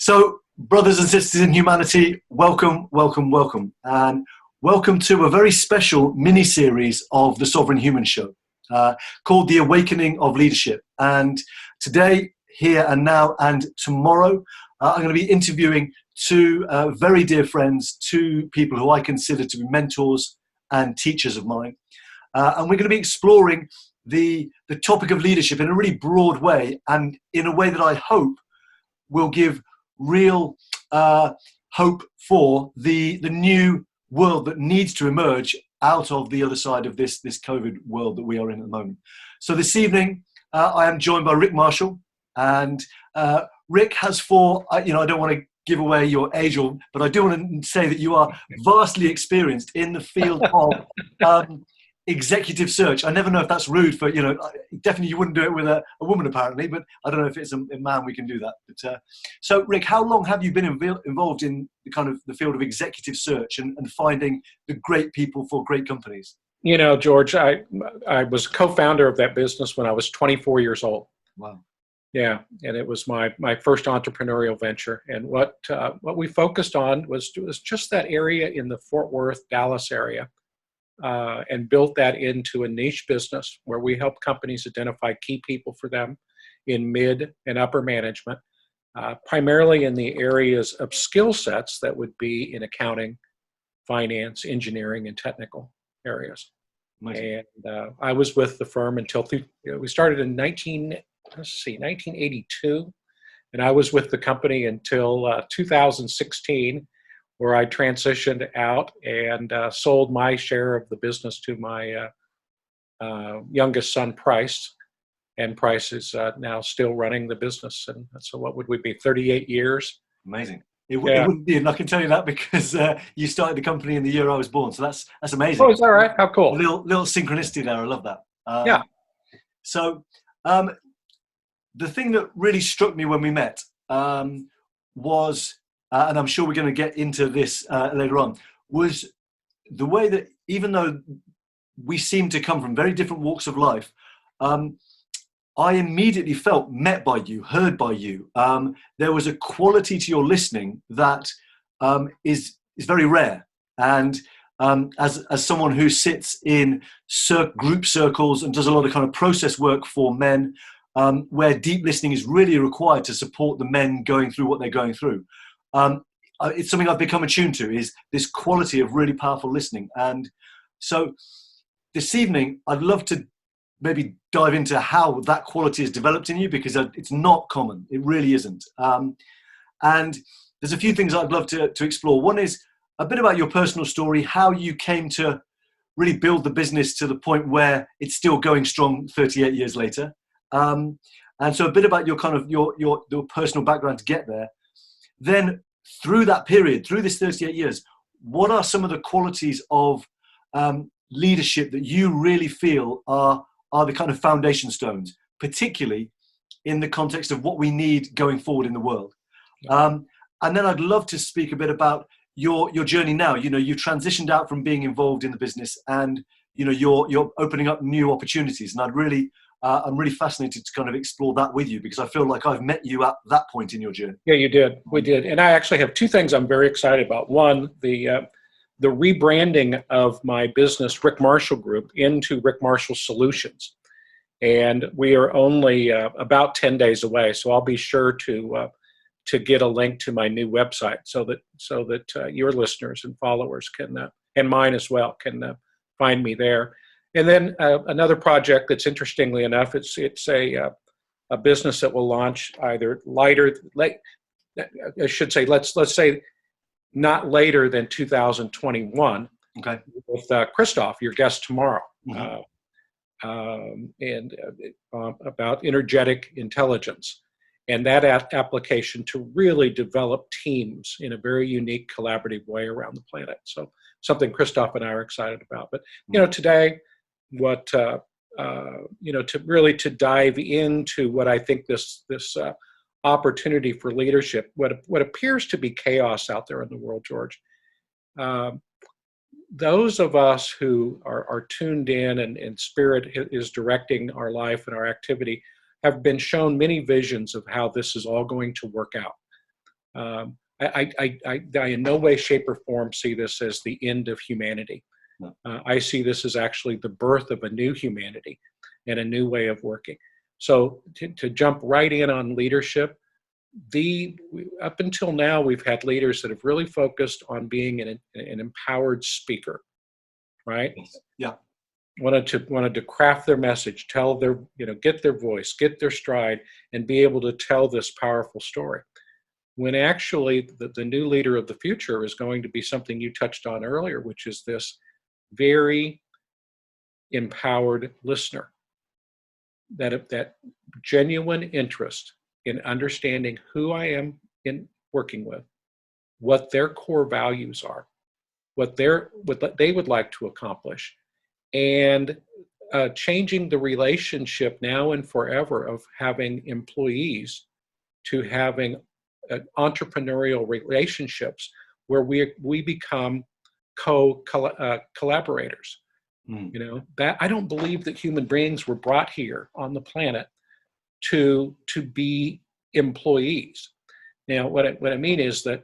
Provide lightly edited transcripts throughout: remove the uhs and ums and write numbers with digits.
So, brothers and sisters in humanity, welcome, welcome, welcome. And welcome to a very special mini-series of the Sovereign Human Show called The Awakening of Leadership. And today, here and now and tomorrow, I'm going to be interviewing two very dear friends, two people who I consider to be mentors and teachers of mine. And we're going to be exploring the topic of leadership in a really broad way, and in a way that I hope will give real hope for the new world that needs to emerge out of the other side of this COVID world that we are in at the moment. So this evening, I am joined by Rick Marshall, and Rick has I don't want to give away your age, but I do want to say that you are vastly experienced in the field of executive search. I never know if that's rude for, definitely you wouldn't do it with a woman apparently, but I don't know if it's a man we can do that. But so Rick, how long have you been involved in the field of executive search and finding the great people for great companies? You know, George, I was co-founder of that business when I was 24 years old. Wow. Yeah, and it was my first entrepreneurial venture. And what we focused on was just that area in the Fort Worth, Dallas area. And built that into a niche business where we help companies identify key people for them in mid and upper management, primarily in the areas of skill sets that would be in accounting, finance, engineering, and technical areas. Amazing. And I was with the firm until we started in 1982, and I was with the company until 2016. Where I transitioned out and sold my share of the business to my youngest son, Price. And Price is now still running the business. And so what would we be, 38 years? Amazing. It wouldn't be, and I can tell you that because you started the company in the year I was born. So that's amazing. Oh, is that right? How cool. A little synchronicity there. I love that. Yeah. So the thing that really struck me when we met was, and I'm sure we're going to get into this later on, was the way that even though we seem to come from very different walks of life, I immediately felt met by you, heard by you. There was a quality to your listening that is very rare. And as someone who sits in group circles and does a lot of kind of process work for men, where deep listening is really required to support the men going through what they're going through. It's something I've become attuned to, is this quality of really powerful listening. And so this evening, I'd love to maybe dive into how that quality is developed in you, because it's not common. It really isn't. And there's a few things I'd love to explore. One is a bit about your personal story, how you came to really build the business to the point where it's still going strong 38 years later. And so a bit about your personal background to get there. Then through that period, through this 38 years, what are some of the qualities of leadership that you really feel are the kind of foundation stones, particularly in the context of what we need going forward in the world? And then I'd love to speak a bit about your journey now. You transitioned out from being involved in the business, and you're opening up new opportunities. And I'm really fascinated to kind of explore that with you, because I feel like I've met you at that point in your journey. Yeah, you did. We did. And I actually have two things I'm very excited about. One, the rebranding of my business, Rick Marshall Group, into Rick Marshall Solutions. And we are only about 10 days away. So I'll be sure to get a link to my new website so that your listeners and followers can, and mine as well, can find me there. And then another project that's, interestingly enough, it's a business that will launch either let's say not later than 2021. Okay. With Christof, your guest tomorrow, Mm-hmm. and about energetic intelligence, and that application to really develop teams in a very unique, collaborative way around the planet. So something Christof and I are excited about. But today, to dive into what I think this opportunity for leadership, what appears to be chaos out there in the world, George. Those of us who are tuned in and spirit is directing our life and our activity have been shown many visions of how this is all going to work out. I in no way, shape, or form see this as the end of humanity. No. I see this as actually the birth of a new humanity and a new way of working. So to jump right in on leadership, up until now, we've had leaders that have really focused on being an empowered speaker, right? Yes. Yeah. Wanted to craft their message, tell their, get their voice, get their stride, and be able to tell this powerful story. When actually the new leader of the future is going to be something you touched on earlier, which is this very empowered listener, that genuine interest in understanding who I am in working with, what their core values are, what they would like to accomplish, and changing the relationship now and forever of having employees to having entrepreneurial relationships where we become collaborators. That I don't believe that human beings were brought here on the planet to be employees. Now, what I mean is that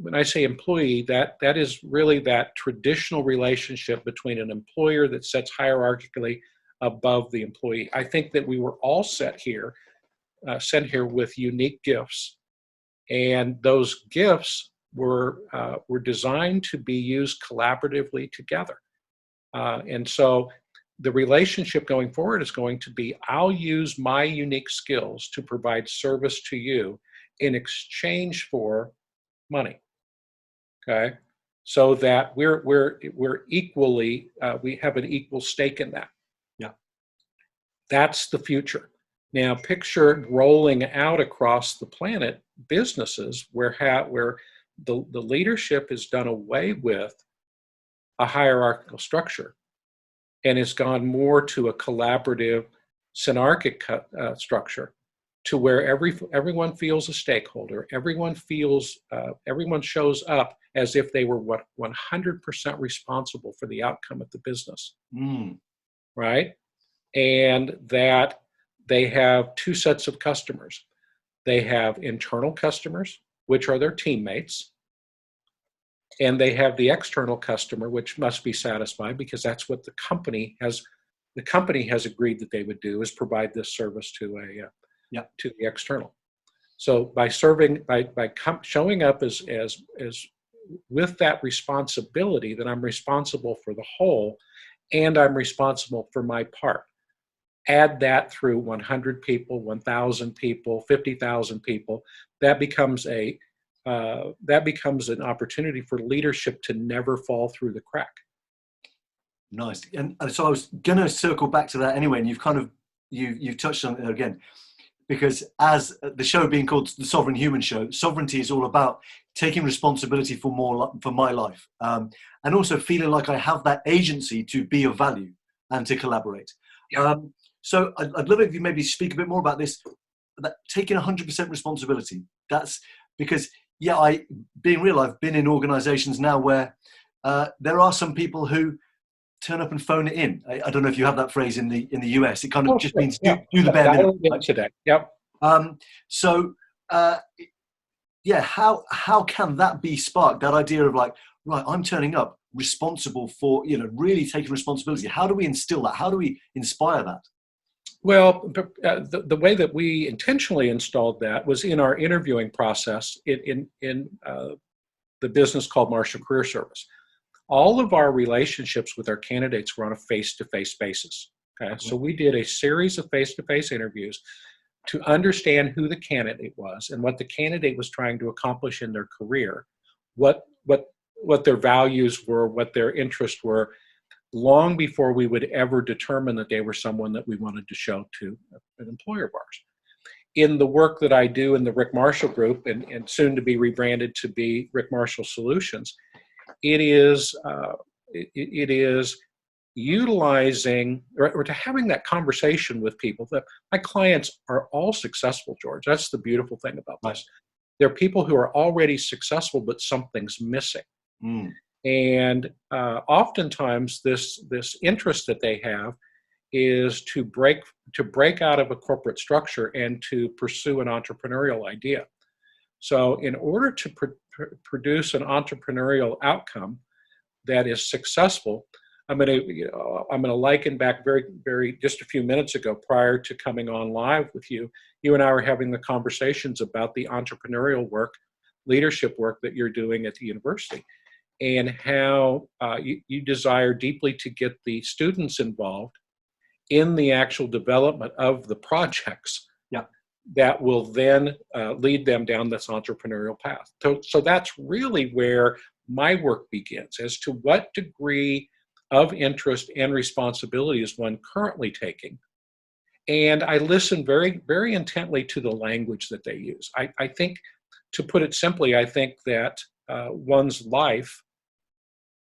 when I say employee, that is really that traditional relationship between an employer that sits hierarchically above the employee. I think that we were all sent here with unique gifts, and those gifts were designed to be used collaboratively together. And so the relationship going forward is going to be, I'll use my unique skills to provide service to you in exchange for money. Okay, so that we're equally we have an equal stake in that. Yeah, that's the future. Now picture rolling out across the planet businesses where the leadership is done away with a hierarchical structure and has gone more to a collaborative synarchic structure, to where everyone feels a stakeholder, everyone shows up as if they were 100% responsible for the outcome of the business, right? And that they have two sets of customers. They have internal customers, which are their teammates, and they have the external customer, which must be satisfied because that's what the company has agreed that they would do, is provide this service to the external. So by showing up as with that responsibility that I'm responsible for the whole and I'm responsible for my part. Add that through 100 people, 1,000 people, 50,000 people, that becomes an opportunity for leadership to never fall through the crack. Nice. And so I was going to circle back to that anyway, and you've touched on it again, because as the show being called the Sovereign Human Show, sovereignty is all about taking responsibility for my life, and also feeling like I have that agency to be of value and to collaborate. Yeah. So I'd love it if you maybe speak a bit more about this, that taking 100% responsibility. That's because, being real, I've been in organizations now where there are some people who turn up and phone it in. I don't know if you have that phrase in the US. It kind of just means do the bare minimum. Right? Today. Yep. How can that be sparked? That idea of like, right, I'm turning up responsible for, really taking responsibility. How do we instill that? How do we inspire that? Well, the way that we intentionally installed that was in our interviewing process in the business called Marshall Career Service. All of our relationships with our candidates were on a face-to-face basis. Okay, so we did a series of face-to-face interviews to understand who the candidate was and what the candidate was trying to accomplish in their career, what their values were, what their interests were, long before we would ever determine that they were someone that we wanted to show to an employer of ours. In the work that I do in the Rick Marshall Group, and soon to be rebranded to be Rick Marshall Solutions, it is utilizing or to having that conversation with people. That my clients are all successful, George. That's the beautiful thing about this. They're people who are already successful, but something's missing. And oftentimes this interest that they have is to break out of a corporate structure and to pursue an entrepreneurial idea. So in order to produce an entrepreneurial outcome that is successful, I'm going to liken back very just a few minutes ago, prior to coming on live with you. You and I were having the conversations about the entrepreneurial work, leadership work that you're doing at the university, and how you desire deeply to get the students involved in the actual development of the projects. Yeah. That will then lead them down this entrepreneurial path. So that's really where my work begins, as to what degree of interest and responsibility is one currently taking. And I listen very, very intently to the language that they use. I think, to put it simply, I think that one's life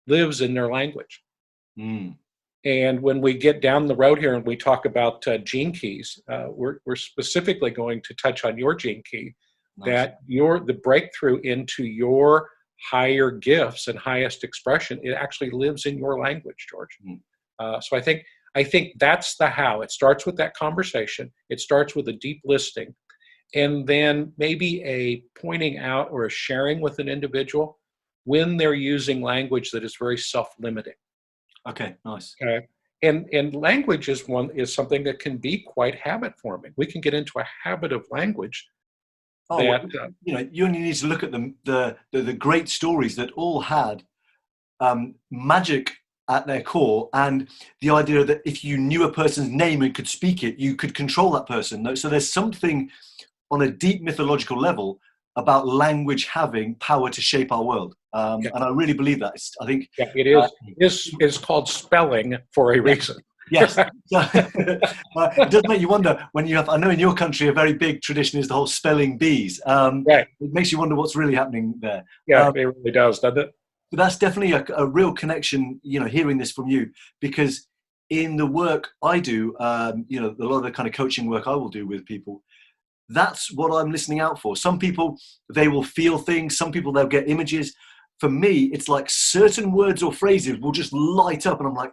lives in their language. Mm. And when we get down the road here and we talk about gene keys, we're specifically going to touch on your gene key, Nice. that the breakthrough into your higher gifts and highest expression, it actually lives in your language, George. Mm. So I think that's the how. It starts with that conversation. It starts with a deep listening, and then maybe a pointing out or a sharing with an individual when they're using language that is very self-limiting. Okay, nice. Okay. And language is something that can be quite habit forming. We can get into a habit of language. That, you only need to look at the great stories that all had magic at their core, and the idea that if you knew a person's name and could speak it, you could control that person. So there's something on a deep mythological level about language having power to shape our world. And I really believe that. I think it is. It's called spelling for a reason. Yes. It does make you wonder when you have, I know in your country, a very big tradition is the whole spelling bees. Right. It makes you wonder what's really happening there. Yeah, it really does, doesn't it? But that's definitely a real connection, hearing this from you, because in the work I do, a lot of the kind of coaching work I will do with people, that's what I'm listening out for. Some people, they will feel things. Some people, they'll get images. For me, it's like certain words or phrases will just light up, and I'm like,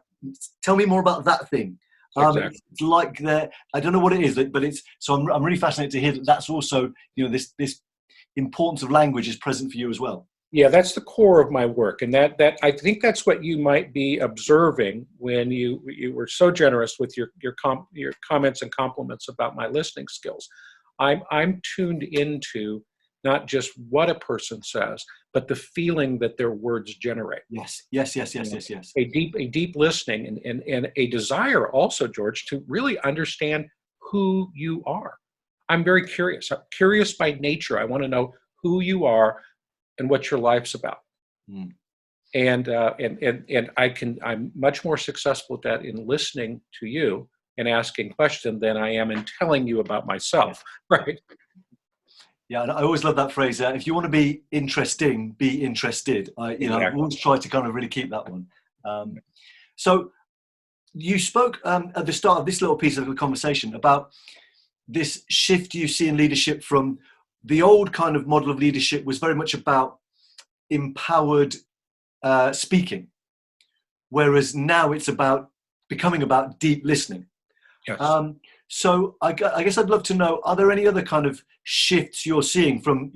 tell me more about that thing. Exactly. It's like that. I don't know what it is, but it's so. I'm really fascinated to hear that that's also, this importance of language is present for you as well. Yeah, that's the core of my work, and that I think that's what you might be observing when you were so generous with your comments and compliments about my listening skills. I'm tuned into not just what a person says, but the feeling that their words generate. Yes. A deep listening and a desire also, George, to really understand who you are. I'm very curious. I'm curious by nature. I want to know who you are and what your life's about. Mm. And I'm much more successful at that in listening to you and asking questions than I am in telling you about myself. Right. Yeah, and I always love that phrase. If you want to be interesting, be interested. Exactly. I always try to kind of really keep that one. So you spoke at the start of this little piece of the conversation about this shift you see in leadership from the old kind of model of leadership was very much about empowered speaking, whereas now it's becoming about deep listening. Yes. So I guess I'd love to know, are there any other kind of shifts you're seeing from,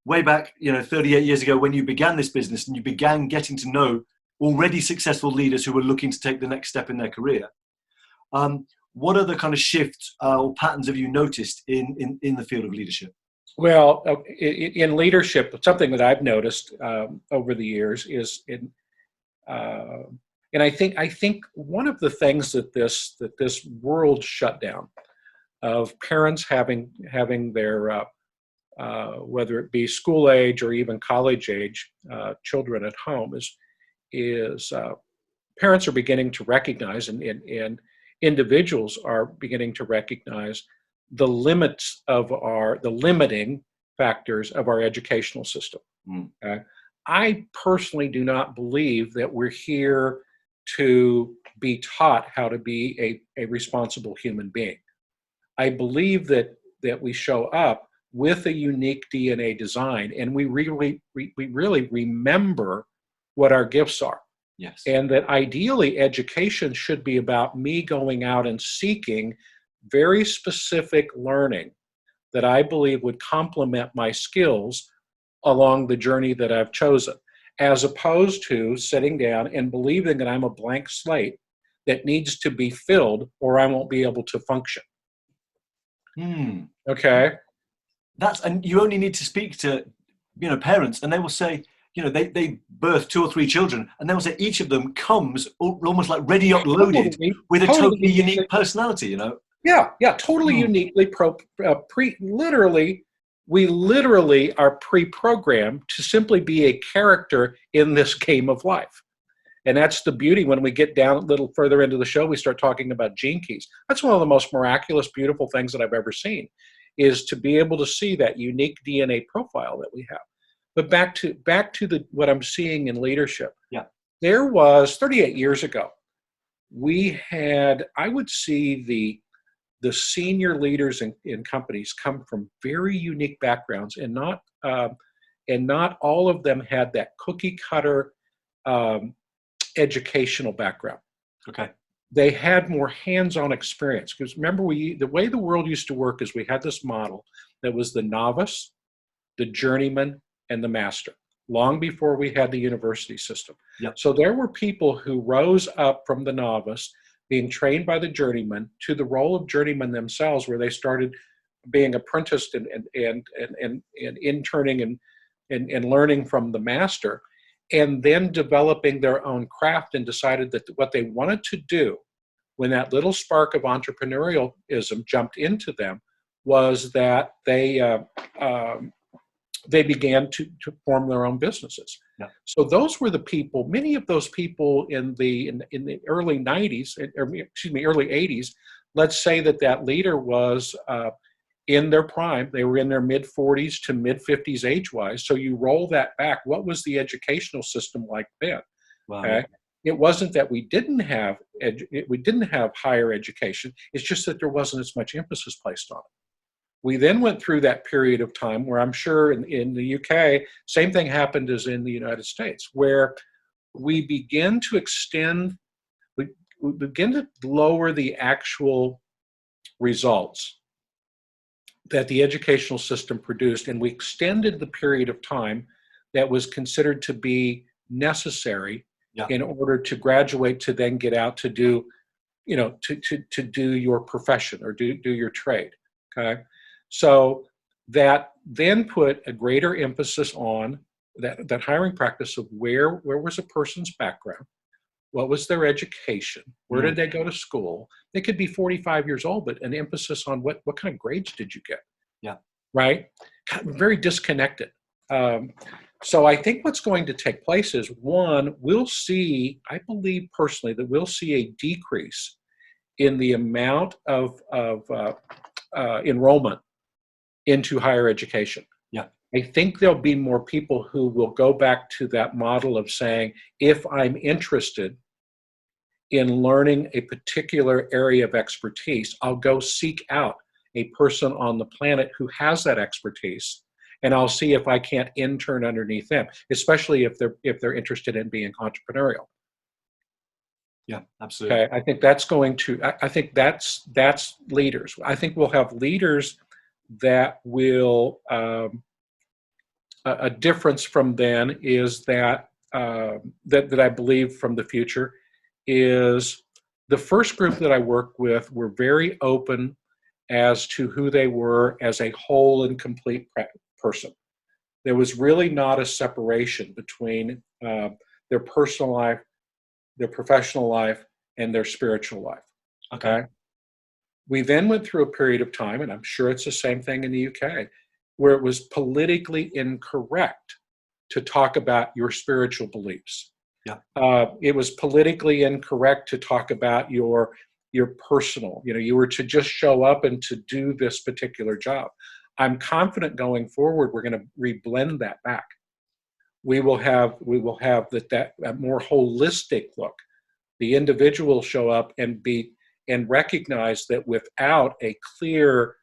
way back, 38 years ago when you began this business and you began getting to know already successful leaders who were looking to take the next step in their career? What other kind of shifts or patterns have you noticed in the field of leadership? Well, in leadership, something that I've noticed over the years is and I think one of the things that this world shutdown of parents having their whether it be school age or even college age children at home is parents are beginning to recognize and individuals are beginning to recognize the limiting factors of our educational system. Mm. I personally do not believe that we're here to be taught how to be a responsible human being. I believe that we show up with a unique DNA design, and we really remember what our gifts are. Yes. And that ideally education should be about me going out and seeking very specific learning that I believe would complement my skills along the journey that I've chosen, as opposed to sitting down and believing that I'm a blank slate that needs to be filled or I won't be able to function. Hmm. Okay. And you only need to speak to, parents, and they will say, they birth 2 or 3 children, and they will say each of them comes almost like ready uploaded Totally, with a totally totally uniquely. unique personality. Yeah, totally Hmm. uniquely literally, we literally are pre-programmed to simply be a character in this game of life. And that's the beauty. When we get down a little further into the show, we start talking about gene keys. That's one of the most miraculous, beautiful things that I've ever seen, is to be able to see that unique DNA profile that we have. But back to what I'm seeing in leadership. Yeah. There was 38 years ago, we had, I would see the senior leaders in companies come from very unique backgrounds, and not all of them had that cookie cutter educational background. Okay. They had more hands-on experience, because remember, the way the world used to work is we had this model that was the novice, the journeyman, and the master, long before we had the university system. Yep. So there were people who rose up from the novice, being trained by the journeyman, to the role of journeyman themselves, where they started being apprenticed and interning and learning from the master, and then developing their own craft, and decided that what they wanted to do when that little spark of entrepreneurialism jumped into them was that they began to form their own businesses. Yeah. So those were the people. Many of those people in the early 90s, early 80s. Let's say that leader was in their prime. They were in their mid 40s to mid 50s age-wise. So you roll that back. What was the educational system like then? Wow. Okay. Yeah. It wasn't that we didn't have higher education. It's just that there wasn't as much emphasis placed on it. We then went through that period of time where I'm sure in the UK, same thing happened as in the United States, where we begin to we begin to lower the actual results that the educational system produced, and we extended the period of time that was considered to be necessary in order to graduate, to then get out to do, to do your profession or do your trade. Okay. So that then put a greater emphasis on that hiring practice of where was a person's background, what was their education, where did they go to school. They could be 45 years old, but an emphasis on what kind of grades did you get? Yeah. Right? Very disconnected. So I think what's going to take place is, one, we'll see, I believe personally, that we'll see a decrease in the amount of enrollment into higher education. Yeah. I think there'll be more people who will go back to that model of saying, if I'm interested in learning a particular area of expertise, I'll go seek out a person on the planet who has that expertise, and I'll see if I can't intern underneath them, especially if they're interested in being entrepreneurial. Yeah, absolutely. Okay, I think that's going to. I think that's leaders. I think we'll have leaders that will. A difference from then is that that I believe from the future is the first group that I worked with were very open as to who they were as a whole and complete person. There was really not a separation between their personal life, their professional life, and their spiritual life. Okay. We then went through a period of time, and I'm sure it's the same thing in the UK, where it was politically incorrect to talk about your spiritual beliefs. Yeah. It was politically incorrect to talk about your personal. You were to just show up and to do this particular job. I'm confident going forward, we're going to reblend that back. We will have that more holistic look. The individual show up and recognize that without a clear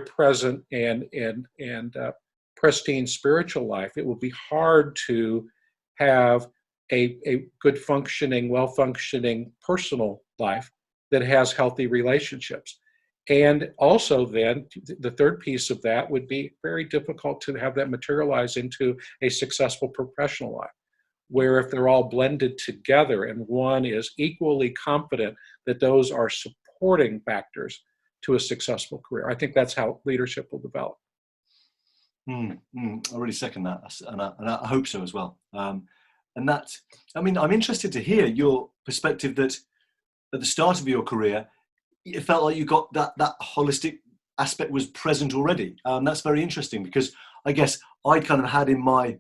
present and pristine spiritual life, it will be hard to have a good functioning, well-functioning personal life that has healthy relationships. And also then the third piece of that would be very difficult to have that materialize into a successful professional life, where if they're all blended together and one is equally confident that those are supporting factors to a successful career. I think that's how leadership will develop. I really second that, and I hope so as well. And that, I mean, I'm interested to hear your perspective that at the start of your career, it felt like you got that holistic aspect was present already. That's very interesting, because I guess I kind of had in my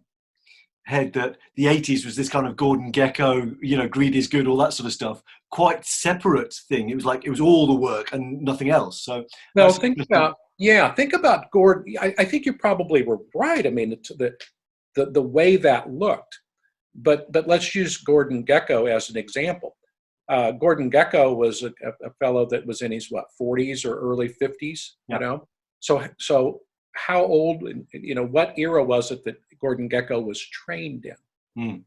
head that the 80s was this kind of Gordon Gekko, greed is good, all that sort of stuff, quite separate thing. It was like, it was all the work and nothing else. So well, think about Gordon. I think you probably were right. I mean, the way that looked, but let's use Gordon Gekko as an example. Gordon Gekko was a fellow that was in his 40s or early 50s, So how old, what era was it that Gordon Gekko was trained in?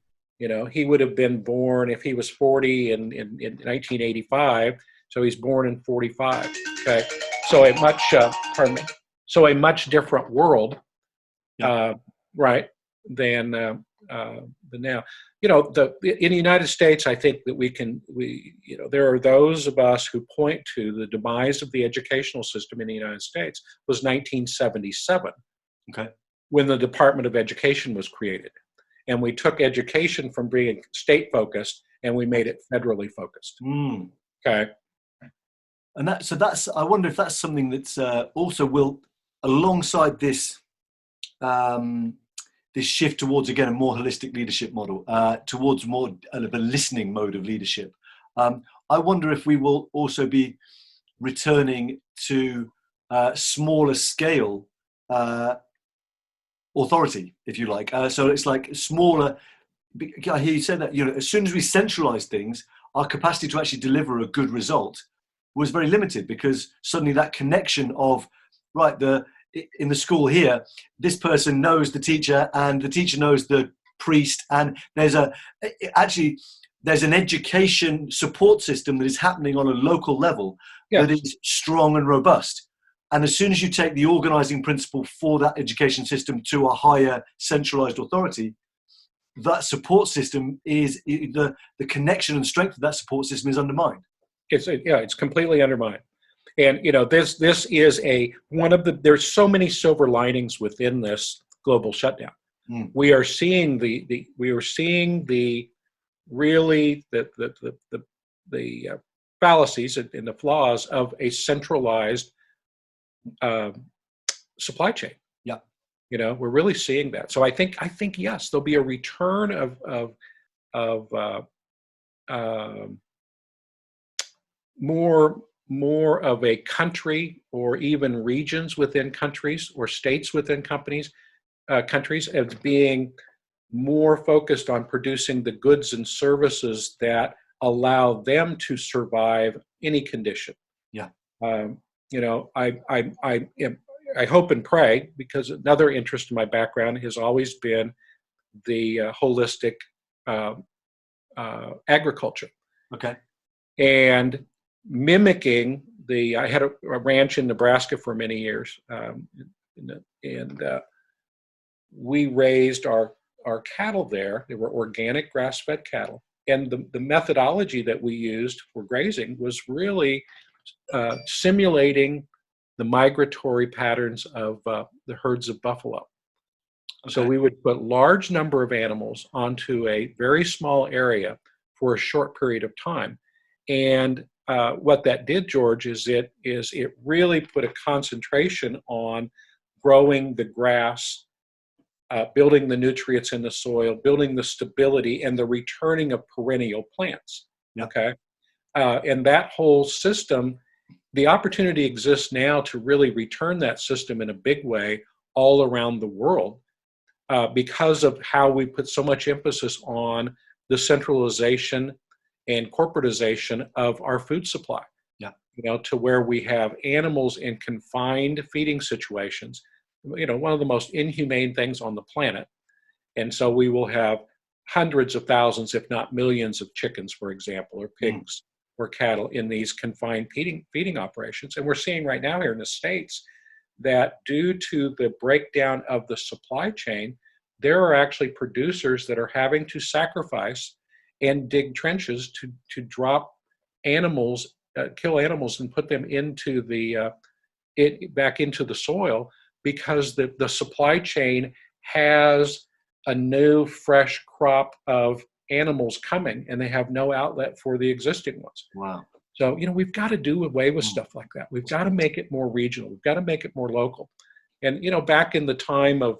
He would have been born, if he was 40 in 1985, so he's born in 45. Okay, so a much different world, right, than now. In the United States, I think that there are those of us who point to the demise of the educational system in the United States was 1977, when the Department of Education was created. And we took education from being state focused and we made it federally focused. Okay. And that's, I wonder if that's something that's also will, alongside this, this shift towards, again, a more holistic leadership model, towards more of a listening mode of leadership. I wonder if we will also be returning to smaller scale authority, if you like. So it's like smaller. I hear you say that, as soon as we centralize things, our capacity to actually deliver a good result was very limited, because suddenly that connection of, in the school here, this person knows the teacher and the teacher knows the priest, and there's an education support system that is happening on a local level that is strong and robust. And as soon as you take the organizing principle for that education system to a higher centralized authority, that support system is the connection and strength of that support system is undermined. It's completely undermined. And this is there's so many silver linings within this global shutdown. We are seeing the fallacies and the flaws of a centralized supply chain. We're really seeing that. So I think yes, there'll be a return of more of a country, or even regions within countries, or states within countries as being more focused on producing the goods and services that allow them to survive any condition. I hope and pray, because another interest in my background has always been the holistic agriculture. And mimicking I had a ranch in Nebraska for many years, and we raised our cattle there. They were organic grass-fed cattle, and the methodology that we used for grazing was really simulating the migratory patterns of the herds of buffalo. So we would put large number of animals onto a very small area for a short period of time. And what that did, George, is it really put a concentration on growing the grass, building the nutrients in the soil, building the stability, and the returning of perennial plants. And that whole system, the opportunity exists now to really return that system in a big way all around the world, because of how we put so much emphasis on the centralization and corporatization of our food supply. To where we have animals in confined feeding situations, one of the most inhumane things on the planet. And so we will have hundreds of thousands, if not millions of chickens, for example, or pigs or cattle in these confined feeding operations. And we're seeing right now here in the States that due to the breakdown of the supply chain, there are actually producers that are having to sacrifice and dig trenches to drop animals, kill animals and put them into back into the soil, because the supply chain has a new fresh crop of animals coming and they have no outlet for the existing ones. Wow. So, we've got to do away with stuff like that. We've got to make it more regional. We've got to make it more local. And, back in the time of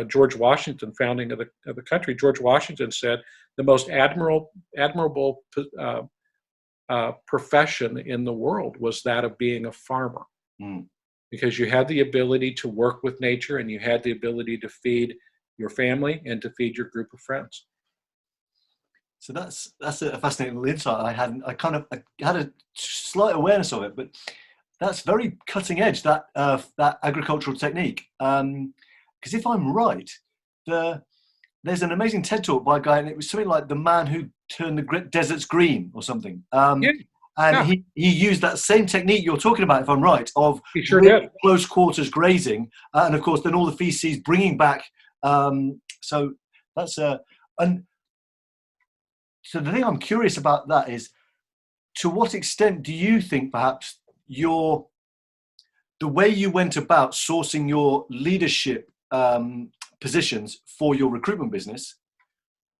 George Washington, founding of the country, George Washington said the most admirable profession in the world was that of being a farmer, because you had the ability to work with nature and you had the ability to feed your family and to feed your group of friends. So that's a fascinating little insight. I had a slight awareness of it, but that's very cutting edge, that agricultural technique. Because if I'm right, there's an amazing TED talk by a guy, and it was something like the man who turned the deserts green or something. He used that same technique you're talking about, if I'm right, of really close quarters grazing, and of course then all the feces bringing back. So that's So the thing I'm curious about that is, to what extent do you think perhaps the way you went about sourcing your leadership positions for your recruitment business,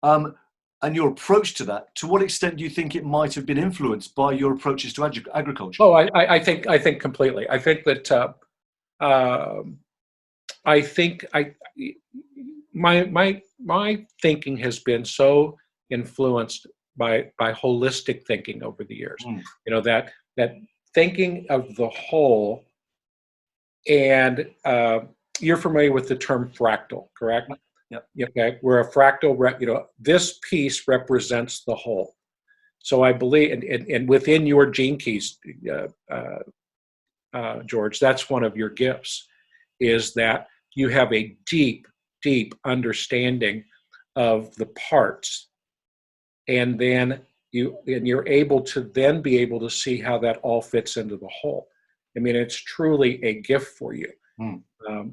and your approach to that, to what extent do you think it might have been influenced by your approaches to agriculture? Oh, I think completely. I think that my thinking has been so influenced by holistic thinking over the years. That thinking of the whole, and you're familiar with the term fractal, correct? Yep. Okay, where a fractal, this piece represents the whole. So I believe, and within your gene keys, George, that's one of your gifts, is that you have a deep, deep understanding of the parts, and then you're able to then be able to see how that all fits into the whole. I mean, it's truly a gift for you.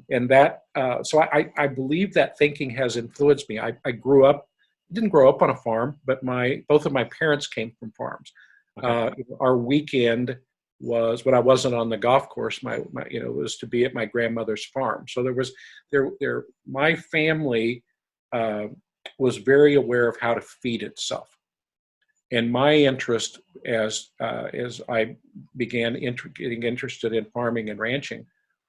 And that, so I believe that thinking has influenced me. I didn't grow up on a farm, but both of my parents came from farms. Okay. Our weekend was, when I wasn't on the golf course, was to be at my grandmother's farm. So my family was very aware of how to feed itself. And my interest as I began getting interested in farming and ranching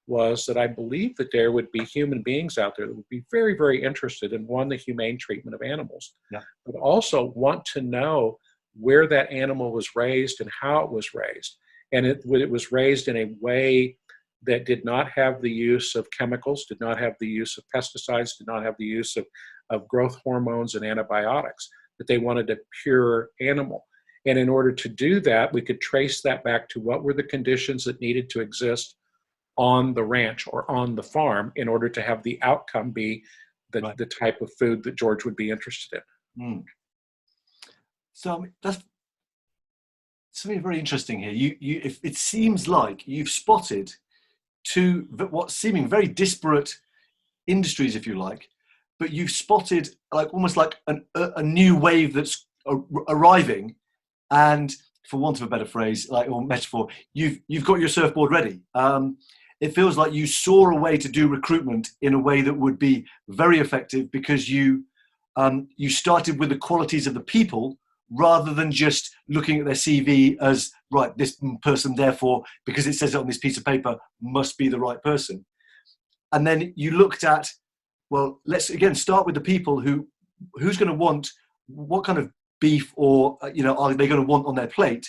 was that I believed that there would be human beings out there that would be very, very interested in, one, the humane treatment of animals, but also want to know where that animal was raised and how it was raised. And it was raised in a way that did not have the use of chemicals, did not have the use of pesticides, did not have the use of growth hormones and antibiotics, that they wanted a pure animal. And in order to do that, we could trace that back to what were the conditions that needed to exist on the ranch or on the farm in order to have the outcome be the type of food that George would be interested in. So that's something very interesting here. If it seems like you've spotted two what seeming very disparate industries, if you like, but you've spotted almost like a new wave that's arriving, and for want of a better phrase, or metaphor, you've got your surfboard ready. It feels like you saw a way to do recruitment in a way that would be very effective, because you started with the qualities of the people rather than just looking at their CV as, right, this person, therefore, because it says it on this piece of paper, must be the right person. And then you looked at, well, let's again start with the people who's going to want what kind of beef, or are they going to want on their plate?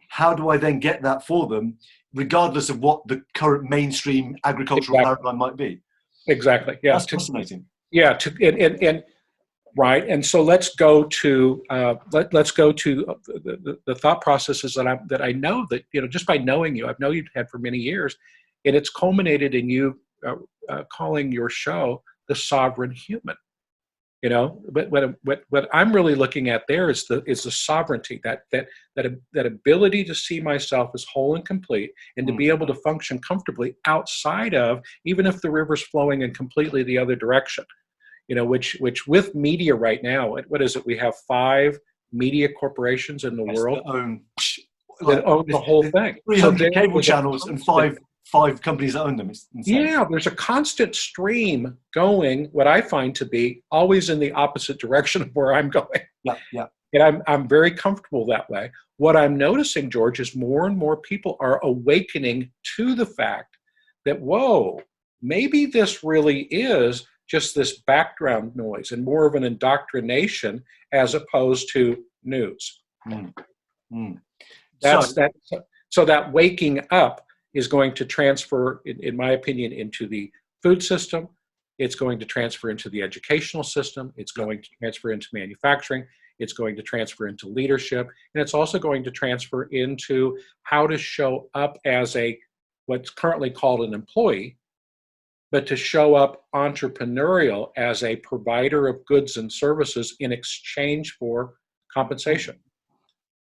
How do I then get that for them, regardless of what the current mainstream agricultural paradigm might be? Exactly. Yeah. That's fascinating. Yeah. Right. And so let's go to the thought processes that I know that, just by knowing you, I've known you've had for many years, and it's culminated in you calling your show The Sovereign Human. But what I'm really looking at there is the sovereignty, that ability to see myself as whole and complete, and to be able to function comfortably outside of, even if the river's flowing in completely the other direction. Which with media right now, what is it? We have 5 media corporations in the world that own the whole thing. 300 cable channels and five companies that own them. It's insane. Yeah, there's a constant stream going, what I find to be always in the opposite direction of where I'm going. Yeah. And I'm very comfortable that way. What I'm noticing, George, is more and more people are awakening to the fact that, whoa, maybe this really is just this background noise and more of an indoctrination as opposed to news. So that waking up is going to transfer, in my opinion, into the food system. It's going to transfer into the educational system. It's going to transfer into manufacturing. It's going to transfer into leadership. And it's also going to transfer into how to show up as what's currently called an employee, but to show up entrepreneurial as a provider of goods and services in exchange for compensation.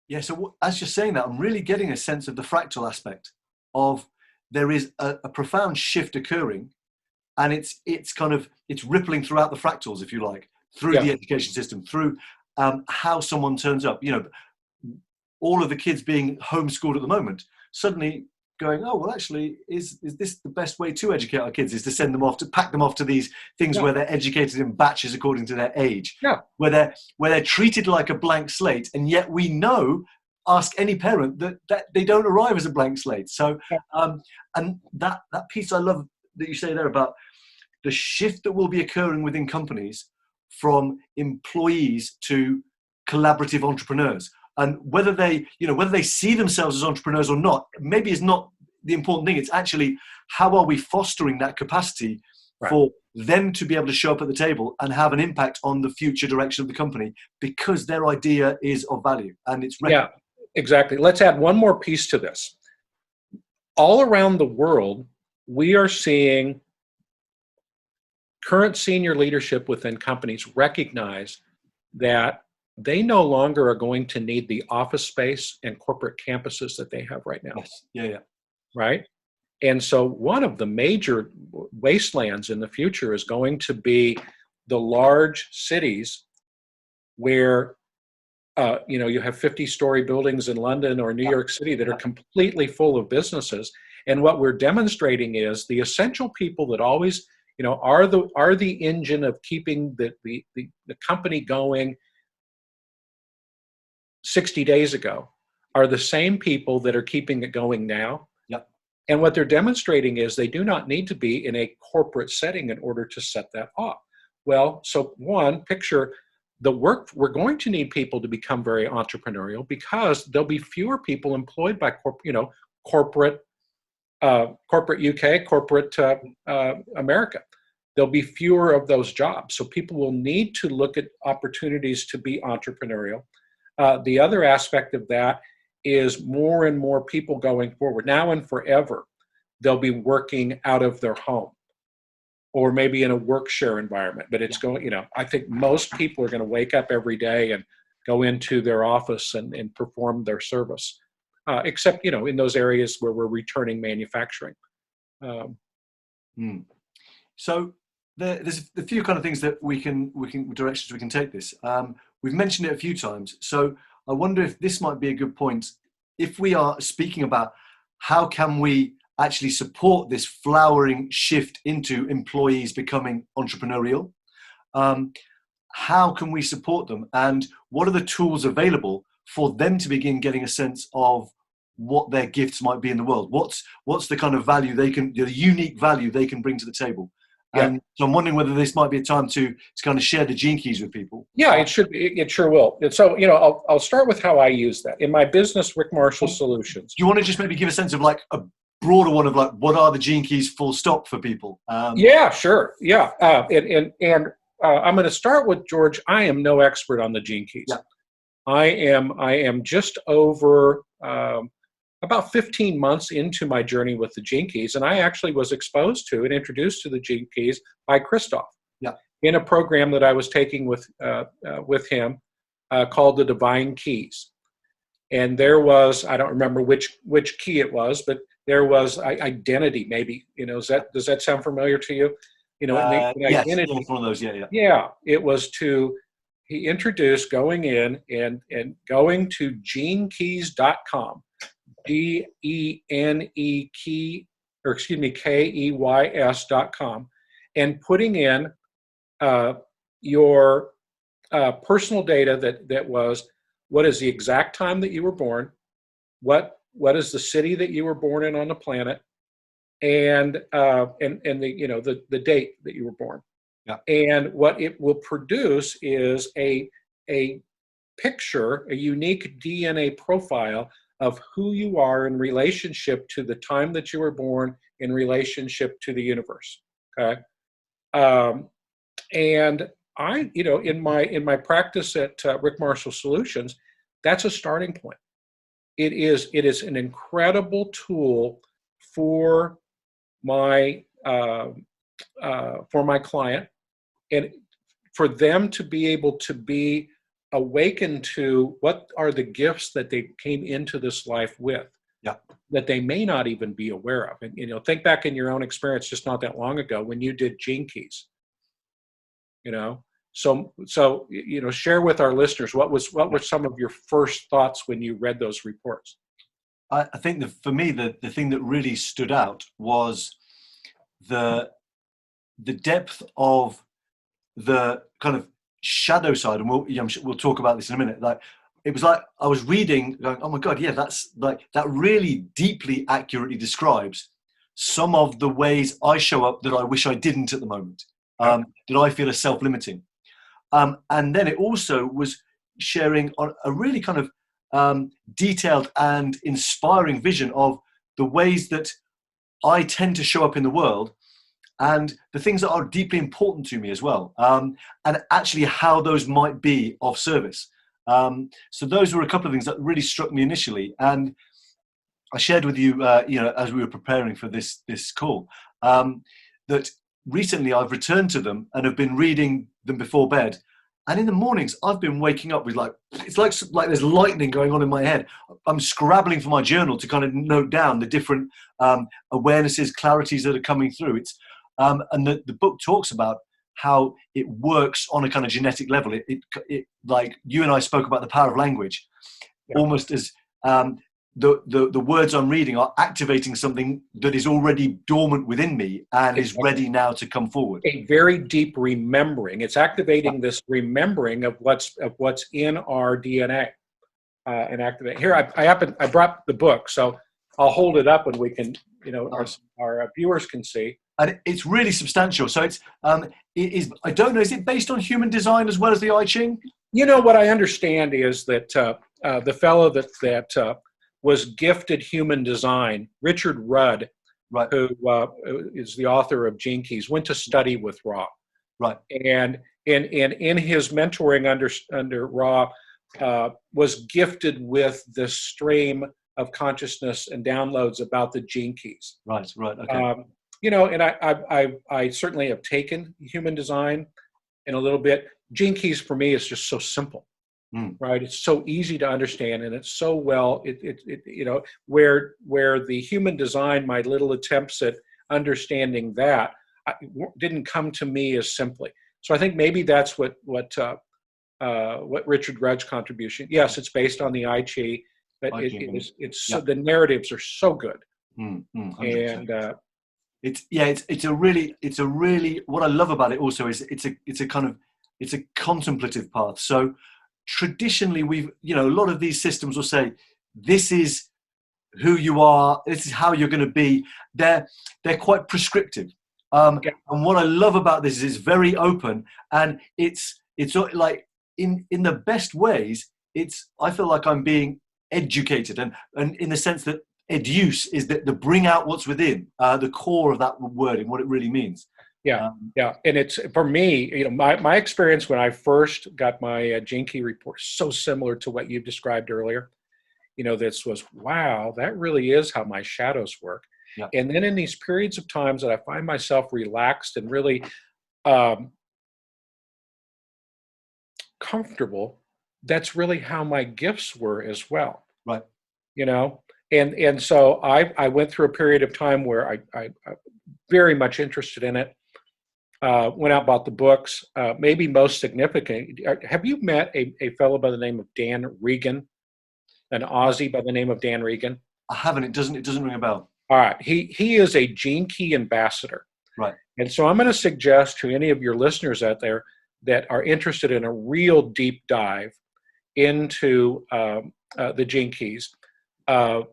Yeah, so as you're saying that, I'm really getting a sense of the fractal aspect of there is a profound shift occurring, and it's rippling throughout the fractals, if you like, through the education system, through how someone turns up. All of the kids being homeschooled at the moment, suddenly going, oh, well, actually, is this the best way to educate our kids, is to send them off, to pack them off to these things where they're educated in batches according to their age, where they're treated like a blank slate, and yet we know, ask any parent, that they don't arrive as a blank slate. So, and that piece I love that you say there about the shift that will be occurring within companies from employees to collaborative entrepreneurs. And whether they see themselves as entrepreneurs or not, maybe is not the important thing. It's actually, how are we fostering that capacity for them to be able to show up at the table and have an impact on the future direction of the company because their idea is of value and it's recognized. Yeah, exactly. Let's add one more piece to this. All around the world, we are seeing current senior leadership within companies recognize that they no longer are going to need the office space and corporate campuses that they have right now. Yes. Yeah. Right? And so one of the major wastelands in the future is going to be the large cities where, you have 50-story buildings in London or New York City that are completely full of businesses. And what we're demonstrating is the essential people that always, are the engine of keeping the company going 60 days ago are the same people that are keeping it going now. Yep. And what they're demonstrating is they do not need to be in a corporate setting in order to set that up. Well, so one, picture the work. We're going to need people to become very entrepreneurial because there'll be fewer people employed by corporate UK, corporate America. There'll be fewer of those jobs. So people will need to look at opportunities to be entrepreneurial. The other aspect of that is more and more people going forward, now and forever, they'll be working out of their home or maybe in a work share environment. But it's going, I think most people are going to wake up every day and go into their office and perform their service, except, in those areas where we're returning manufacturing. So there's a few kind of things that directions we can take this. We've mentioned it a few times. So I wonder if this might be a good point. If we are speaking about how can we actually support this flowering shift into employees becoming entrepreneurial, how can we support them? And what are the tools available for them to begin getting a sense of what their gifts might be in the world? What's the kind of value the unique value they can bring to the table? And so I'm wondering whether this might be a time to kind of share the gene keys with people. Yeah, it should be. It sure will. And so, I'll start with how I use that. In my business, Rick Marshall Solutions. Do you want to just maybe give a sense of like a broader one of like, what are the gene keys full stop for people? Yeah, sure. Yeah. And I'm going to start with, George, I am no expert on the gene keys. Yeah. I am just over about 15 months into my journey with the gene keys, and I actually was exposed to and introduced to the gene keys by Christof. Yeah. in a program that I was taking with him called the Divine Keys. And there was, I don't remember which key it was, but there was identity, maybe. Does that sound familiar to you? In Yes, identity, yeah, it's one of those. Yeah. yeah, it was he introduced going in and going to genekeys.com, DENE key, or excuse me, KEYS.com, and putting in your personal data that was, what is the exact time that you were born, what is the city that you were born in on the planet, and the date that you were born. Yeah. And what it will produce is a picture, a unique DNA profile of who you are in relationship to the time that you were born, in relationship to the universe. Okay. And I, in my practice at Rick Marshall Solutions, that's a starting point. It is an incredible tool for my client, and for them to be able to be awakened to what are the gifts that they came into this life with. Yeah. That they may not even be aware of. And think back in your own experience just not that long ago when you did Gene Keys. So share with our listeners what were some of your first thoughts when you read those reports. I think that for me the thing that really stood out was the depth of the kind of shadow side, and we'll talk about this in a minute. Like, it was like I was reading, going, "Oh my God, yeah, that's like that really deeply accurately describes some of the ways I show up that I wish I didn't at the moment, that I feel are self-limiting." And then it also was sharing on a really kind of detailed and inspiring vision of the ways that I tend to show up in the world, and the things that are deeply important to me as well, and actually how those might be of service. So those were a couple of things that really struck me initially, and I shared with you, as we were preparing for this call, that recently I've returned to them and have been reading them before bed. And in the mornings, I've been waking up with it's like there's lightning going on in my head. I'm scrabbling for my journal to kind of note down the different awarenesses, clarities that are coming through. It's and the book talks about how it works on a kind of genetic level. It like you and I spoke about the power of language, almost as the words I'm reading are activating something that is already dormant within me and is ready now to come forward. A very deep remembering. It's activating this remembering of what's in our DNA, and activate. Here, I brought the book, so I'll hold it up and we can, our viewers can see. And it's really substantial. So it is. I don't know. Is it based on human design as well as the I Ching? What I understand is that the fellow that was gifted human design, Richard Rudd, right, who is the author of Gene Keys, went to study with Ra. Right. And in his mentoring under Ra, was gifted with this stream of consciousness and downloads about the Gene Keys. Right. Okay. And I certainly have taken human design in a little bit. Gene Keys for me is just so simple. Right, it's so easy to understand, and it's so well. Where the human design, my little attempts at understanding that, didn't come to me as simply. So I think maybe that's what Richard Rudd's contribution. Yes, it's based on the I Ching, but it's so, the narratives are so good. And it's a really what I love about it also is it's a contemplative path. So traditionally a lot of these systems will say, this is who you are, this is how you're going to be. They're quite prescriptive. And what I love about this is it's very open, and it's like in the best ways. I feel like I'm being educated, and in the sense that educe is that to bring out what's within, the core of that word and what it really means. And it's, for me, my experience when I first got my Gene Key report is so similar to what you described earlier. This was, wow, that really is how my shadows work. And then in these periods of times that I find myself relaxed and really comfortable, that's really how my gifts were as well. Right. You know, and so I went through a period of time where I very much interested in it. Went out, bought the books. Maybe most significant, have you met a fellow by the name of Dan Regan, an Aussie by the name of Dan Regan? I haven't. It doesn't ring a bell. All right, he is a Gene Key ambassador, Right. and so I'm going to suggest to any of your listeners out there that are interested in a real deep dive into the Gene Keys, and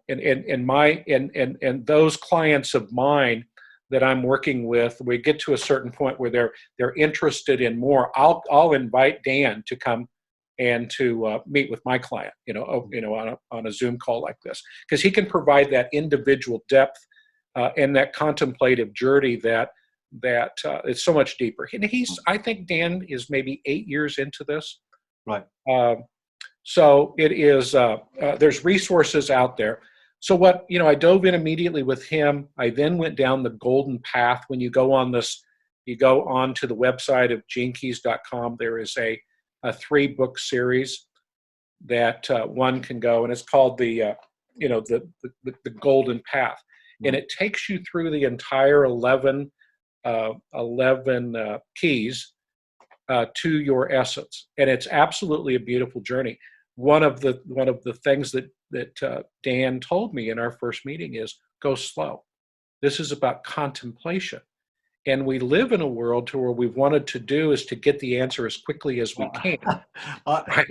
those clients of mine that I'm working with, we get to a certain point where they're interested in more. I'll invite Dan to come and to meet with my client, on a Zoom call like this, because he can provide that individual depth and that contemplative journey that it's so much deeper. And I think Dan is maybe 8 years into this. Right. So it is. There's resources out there. So I dove in immediately with him. I then went down the golden path. When you go on you go on to the website of genekeys.com. There is a 3-book series that one can go, and it's called the golden path, and it takes you through the entire 11 keys to your essence, and it's absolutely a beautiful journey. One of the things that Dan told me in our first meeting is go slow. This is about contemplation. And we live in a world to where we've wanted to do is to get the answer as quickly as we can. Right?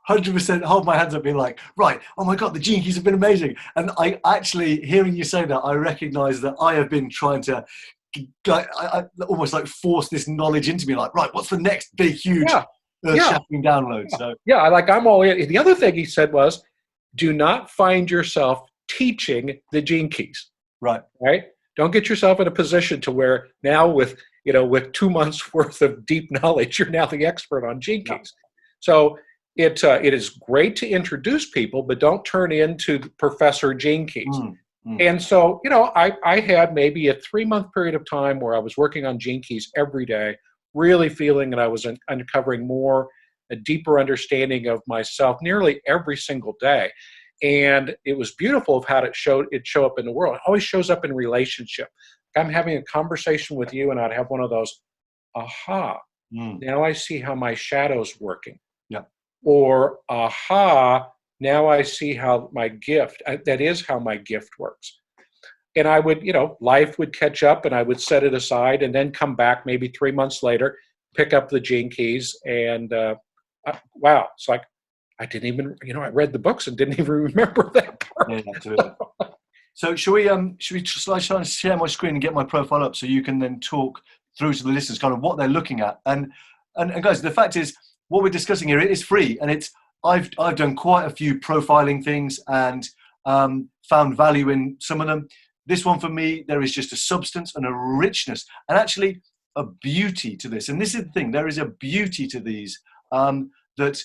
100% hold my hands up being like, right, oh my God, the Gene Keys have been amazing. And I actually, hearing you say that, I recognize that I have been trying to I almost like force this knowledge into me, like, right, what's the next big, huge earth-shattering download? So I'm all in. The other thing he said was, do not find yourself teaching the Gene Keys. Right. Don't get yourself in a position to where now with 2 months worth of deep knowledge, you're now the expert on Gene Keys. So it is great to introduce people, but don't turn into Professor Gene Keys. And so, I had maybe a 3-month period of time where I was working on Gene Keys every day, really feeling that I was uncovering a deeper understanding of myself nearly every single day. And it was beautiful of how it show up in the world. It always shows up in relationship. I'm having a conversation with you, and I'd have one of those, aha, now I see how my shadow's working. Yeah. Or, aha, now I see how my gift, that is how my gift works. And I would, life would catch up, and I would set it aside and then come back maybe 3 months later, pick up the Gene Keys, and wow, it's like, I didn't even, I read the books and didn't even remember that part. Yeah, absolutely. So should we try to share my screen and get my profile up so you can then talk through to the listeners kind of what they're looking at? And guys, the fact is, what we're discussing here, it is free, and I've done quite a few profiling things and found value in some of them. This one for me, there is just a substance and a richness and actually a beauty to this. And this is the thing, there is a beauty to these that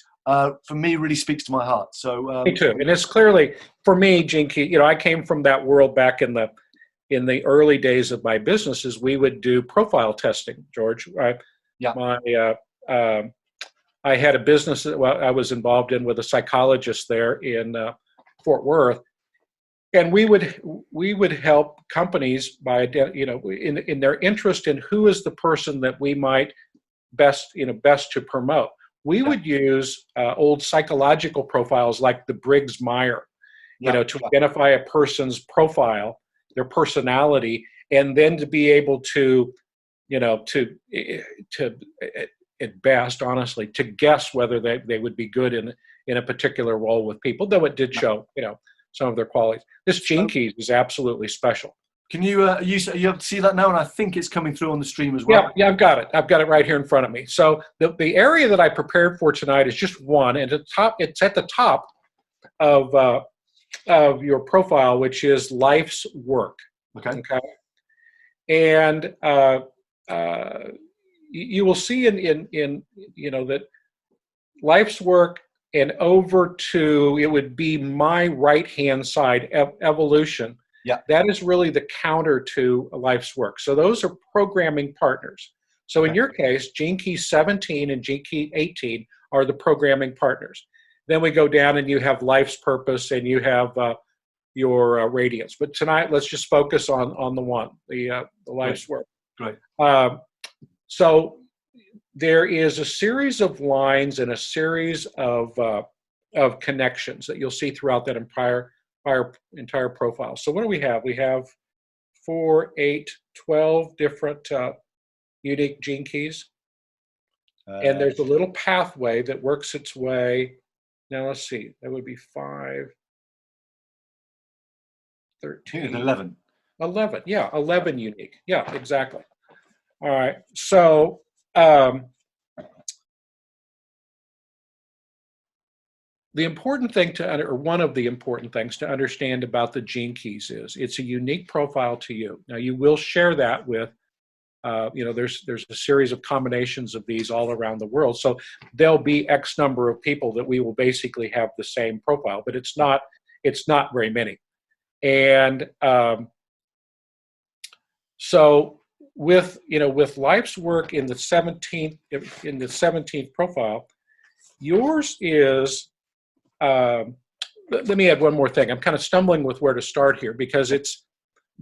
for me really speaks to my heart. So me too. And it's clearly, for me, Gene Key, I came from that world back in the early days of my businesses. We would do profile testing, George. I had a business that I was involved in with a psychologist there in Fort Worth, and we would help companies by in their interest in who is the person that we might best to promote. We would use old psychological profiles like the Briggs-Meyer, to identify a person's profile, their personality, and then to be able to at best, honestly, to guess whether they would be good in a particular role with people, though it did show, some of their qualities. This Gene Keys is absolutely special. Can you you have to see that now? And I think it's coming through on the stream as well. Yeah, I've got it. I've got it right here in front of me. So the area that I prepared for tonight is just one, and it's at the top of your profile, which is life's work. Okay. And you will see in that life's work, and over to it would be my right hand side, evolution. Yeah, that is really the counter to life's work. So those are programming partners. So in your case, Gene Key 17 and Gene Key 18 are the programming partners. Then we go down and you have life's purpose and you have your radiance. But tonight, let's just focus on the life's work. Great. So there is a series of lines and a series of connections that you'll see throughout that entire profile. So what do we have? We have 4, 8, 12 different unique gene keys. And there's a little pathway that works its way. Now let's see, that would be 5, 13. 11. 11, yeah, 11 unique. Yeah, exactly. All right, so the important thing or one of the important things to understand about the gene keys is it's a unique profile to you. Now you will share that with, there's a series of combinations of these all around the world. So there'll be X number of people that we will basically have the same profile, but it's not very many. And so with life's work in the 17th profile, yours is. Let me add one more thing. I'm kind of stumbling with where to start here because it's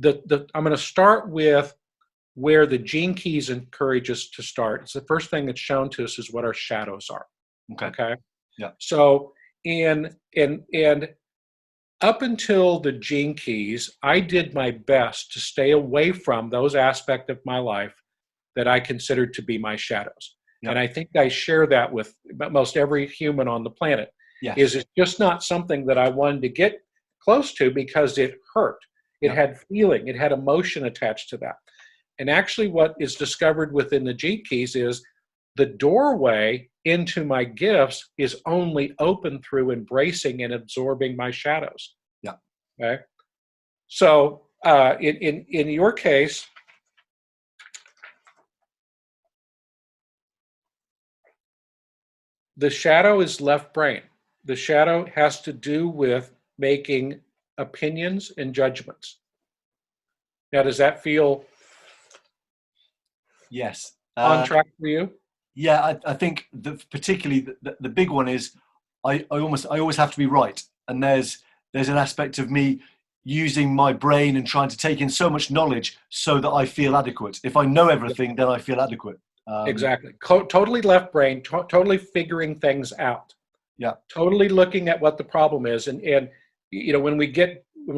I'm going to start with where the gene keys encourage us to start. It's the first thing that's shown to us is what our shadows are. Okay. Yeah. So and up until the gene keys, I did my best to stay away from those aspects of my life that I considered to be my shadows. Yeah. And I think I share that with most every human on the planet. Yes. Is it's just not something that I wanted to get close to because it hurt. It had feeling, it had emotion attached to that. And actually what is discovered within the gene keys is the doorway into my gifts is only open through embracing and absorbing my shadows. Yeah. Okay. So in your case, the shadow is left brain. The shadow has to do with making opinions and judgments. Now, does that feel on track for you? Yeah, I think particularly the big one is I always have to be right, and there's an aspect of me using my brain and trying to take in so much knowledge so that I feel adequate. If I know everything, then I feel adequate. Exactly. Totally left brain. Totally figuring things out. Yeah. Totally looking at what the problem is, and when we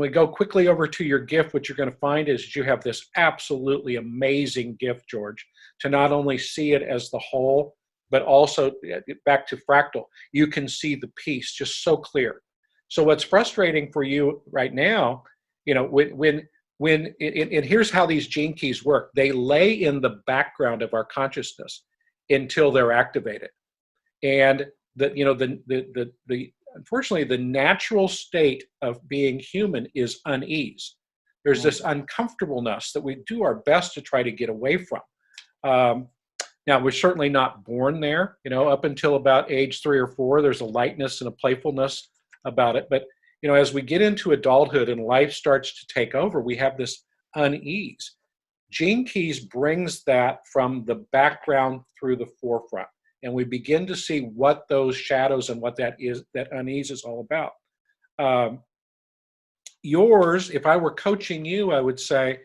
go quickly over to your gift, what you're going to find is you have this absolutely amazing gift, George, to not only see it as the whole, but also back to fractal. You can see the piece just so clear. So what's frustrating for you right now, when and here's how these gene keys work. They lay in the background of our consciousness until they're activated. And unfortunately, the natural state of being human is unease. There's this uncomfortableness that we do our best to try to get away from. Now, we're certainly not born there. Up until about age 3 or 4, there's a lightness and a playfulness about it. But as we get into adulthood and life starts to take over, we have this unease. Gene Keys brings that from the background through the forefront. And we begin to see what those shadows and what that unease is all about. Yours, if I were coaching you, I would say,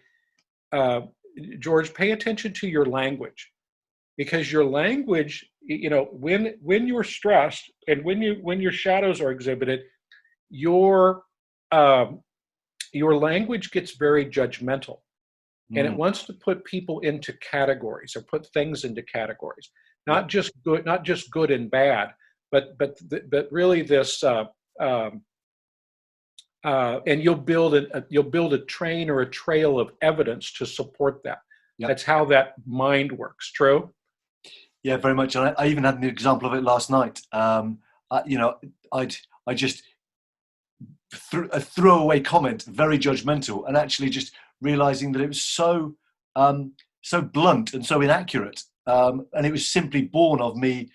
George, pay attention to your language, because your language, when you're stressed and when your shadows are exhibited, your language gets very judgmental, and it wants to put people into categories or put things into categories. Not just good and bad, but really this, and you'll build a train or a trail of evidence to support that. Yep. That's how that mind works. True. Yeah, very much. I even had an example of it last night. I just threw a throwaway comment, very judgmental, and actually just realizing that it was so blunt and so inaccurate. And it was simply born of me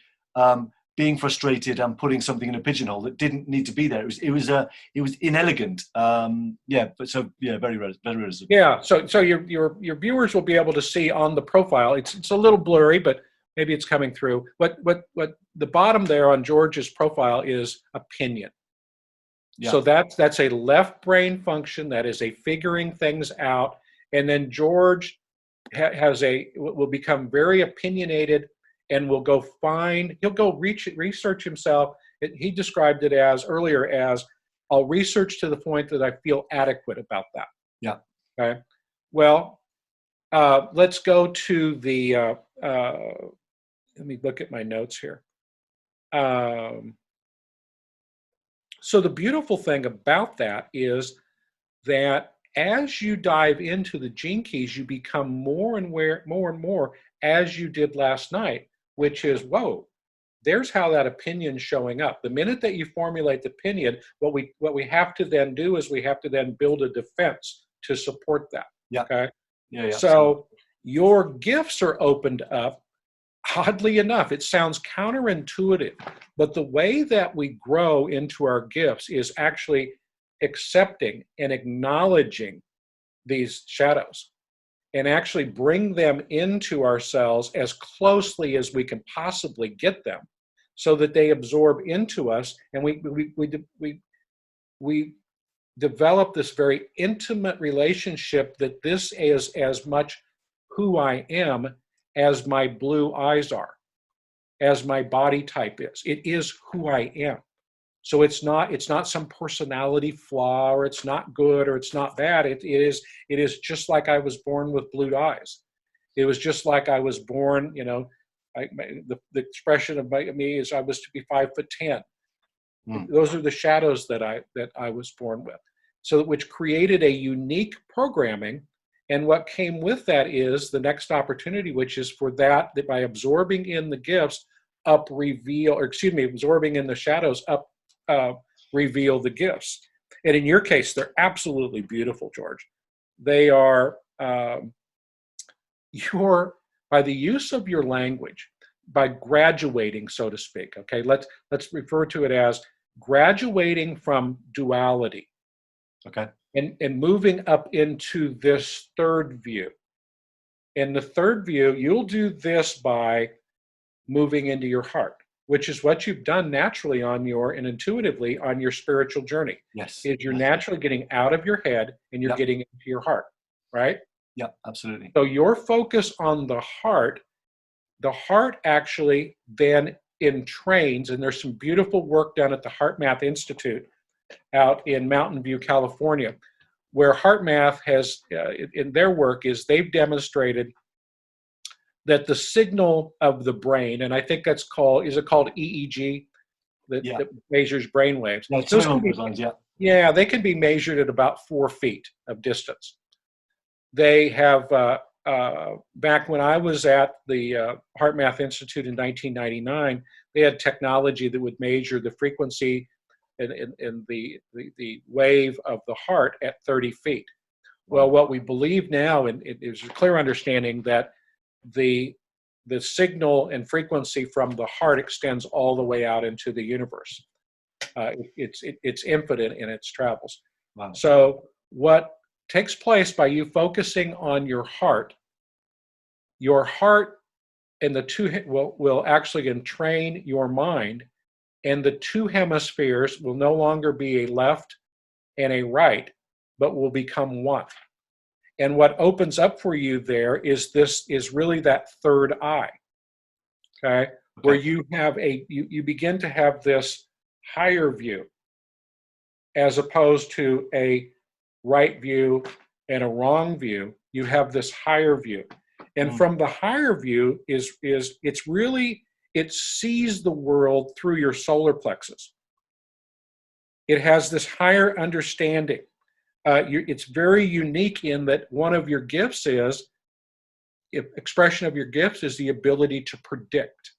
being frustrated and putting something in a pigeonhole that didn't need to be there. It was inelegant. Very realistic. Yeah. So your viewers will be able to see on the profile. It's a little blurry, but maybe it's coming through. What the bottom there on George's profile is opinion. Yeah. So that's a left brain function, that is a figuring things out. And then George will become very opinionated and will go he'll go research himself. He described it earlier as, I'll research to the point that I feel adequate about that. Yeah. Okay. Well, let's go to the, let me look at my notes here. So the beautiful thing about that is that as you dive into the gene keys, you become more and more as you did last night, which is, whoa, there's how that opinion's showing up. The minute that you formulate the opinion, what we have to then do is we have to then build a defense to support that. Yeah. Okay. Yeah. So your gifts are opened up. Oddly enough, it sounds counterintuitive, but the way that we grow into our gifts is actually accepting and acknowledging these shadows and actually bring them into ourselves as closely as we can possibly get them, so that they absorb into us, and we develop this very intimate relationship that this is as much who I am as my blue eyes are, as my body type is. It is who I am. So it's not some personality flaw, or it's not good, or it's not bad. It is just like I was born with blue eyes. It was just like I was born, the expression of me is I was to be 5'10". Those are the shadows that I was born with. So which created a unique programming. And what came with that is the next opportunity, which is for that by absorbing in the gifts, absorbing in the shadows, reveal the gifts. And in your case, they're absolutely beautiful, George. They are, by the use of your language, by graduating, so to speak, okay, let's refer to it as graduating from duality. Okay. And moving up into this third view. In the third view, you'll do this by moving into your heart, which is what you've done naturally and intuitively on your spiritual journey. Yes. Is you're naturally getting out of your head and you're getting into your heart, right? Yeah, absolutely. So your focus on the heart actually then entrains, and there's some beautiful work done at the Heart Math Institute out in Mountain View, California, where Heart Math has, in their work, is they've demonstrated that the signal of the brain, and I think is it called EEG, that measures brain waves? Yeah, something along those lines, yeah, they can be measured at about 4 feet of distance. They have, back when I was at the Heart Math Institute in 1999, they had technology that would measure the frequency in the wave of the heart at 30 feet. Well, what we believe now, and it is a clear understanding that the signal and frequency from the heart extends all the way out into the universe. It's infinite in its travels. Wow. So what takes place by you focusing on your heart and the two will actually entrain your mind, and the two hemispheres will no longer be a left and a right, but will become one. And what opens up for you there is really that third eye, okay? Where you have you begin to have this higher view, as opposed to a right view and a wrong view. You have this higher view. And from the higher view it sees the world through your solar plexus. It has this higher understanding. It's very unique in that one of your gifts expression of your gifts is the ability to predict.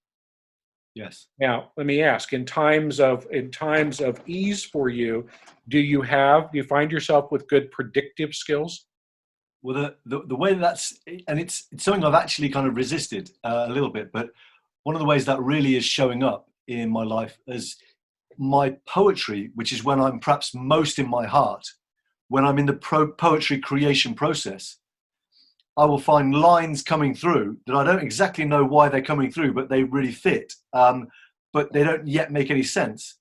Yes. Now, let me ask, in times of ease for you, do you find yourself with good predictive skills? Well, the way it's something I've actually kind of resisted a little bit, but one of the ways that really is showing up in my life is my poetry, which is when I'm perhaps most in my heart, when I'm in the poetry creation process. I will find lines coming through that I don't exactly know why they're coming through, but they really fit. But they don't yet make any sense.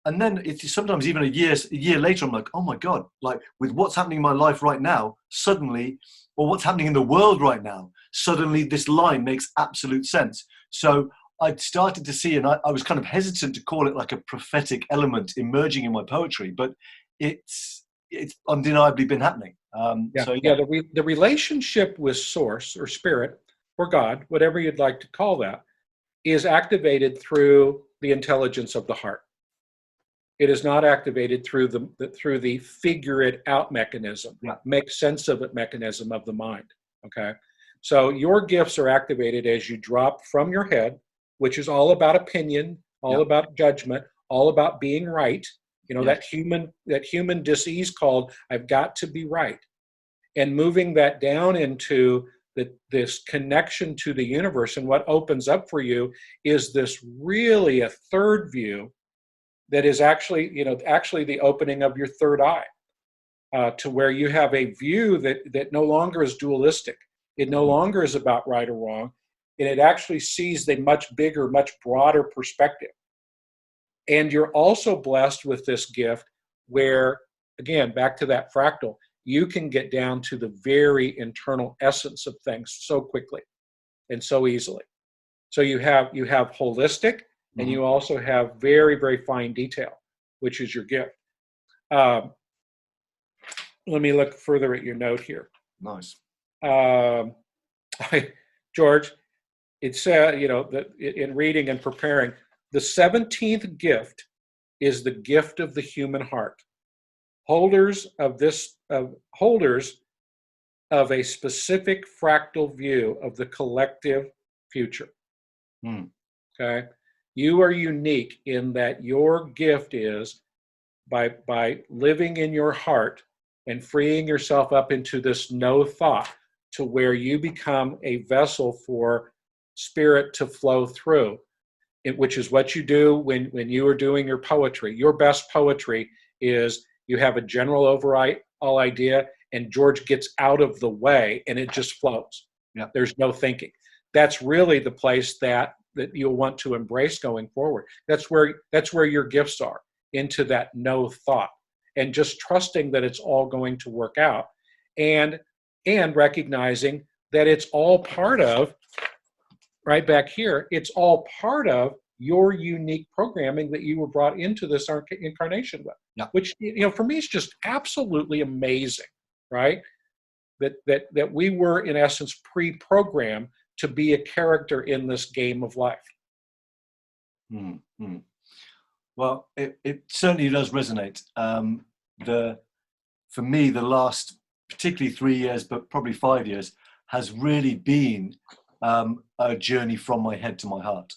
And then it's sometimes even a year later, I'm like, oh my God, like with what's happening in my life right now, suddenly, or what's happening in the world right now, suddenly this line makes absolute sense. So I'd started to see, and I was kind of hesitant to call it like a prophetic element emerging in my poetry, but it's undeniably been happening. The relationship with source or spirit or God, whatever you'd like to call that, is activated through the intelligence of the heart. It is not activated through the figure it out mechanism, make sense of it mechanism of the mind. Okay, so your gifts are activated as you drop from your head, which is all about opinion, all about judgment, all about being right. You know, that human disease called I've got to be right, and moving that down into this connection to the universe. And what opens up for you is this really a third view that is actually the opening of your third eye, to where you have a view that no longer is dualistic. It no longer is about right or wrong, and it actually sees the much bigger, much broader perspective. And you're also blessed with this gift where, again, back to that fractal, you can get down to the very internal essence of things so quickly and so easily. So you have holistic, and you also have very, very fine detail, which is your gift. Let me look further at your note here. Nice. George, it said, in reading and preparing, the 17th gift is the gift of the human heart. Holders of a specific fractal view of the collective future. Okay, you are unique in that your gift is by living in your heart and freeing yourself up into this no thought, to where you become a vessel for spirit to flow through, which is what you do when you are doing your poetry. Your best poetry is you have a general overall idea, and George gets out of the way and it just flows. Yeah. There's no thinking. That's really the place that you'll want to embrace going forward. That's where your gifts are, into that no thought, and just trusting that it's all going to work out, and recognizing that it's all part of, right back here, it's all part of your unique programming that you were brought into this incarnation with. Yeah. Which, for me, is just absolutely amazing, right? That we were, in essence, pre-programmed to be a character in this game of life. Mm-hmm. Well, it certainly does resonate. For me, the last, particularly 3 years, but probably 5 years, has really been a journey from my head to my heart.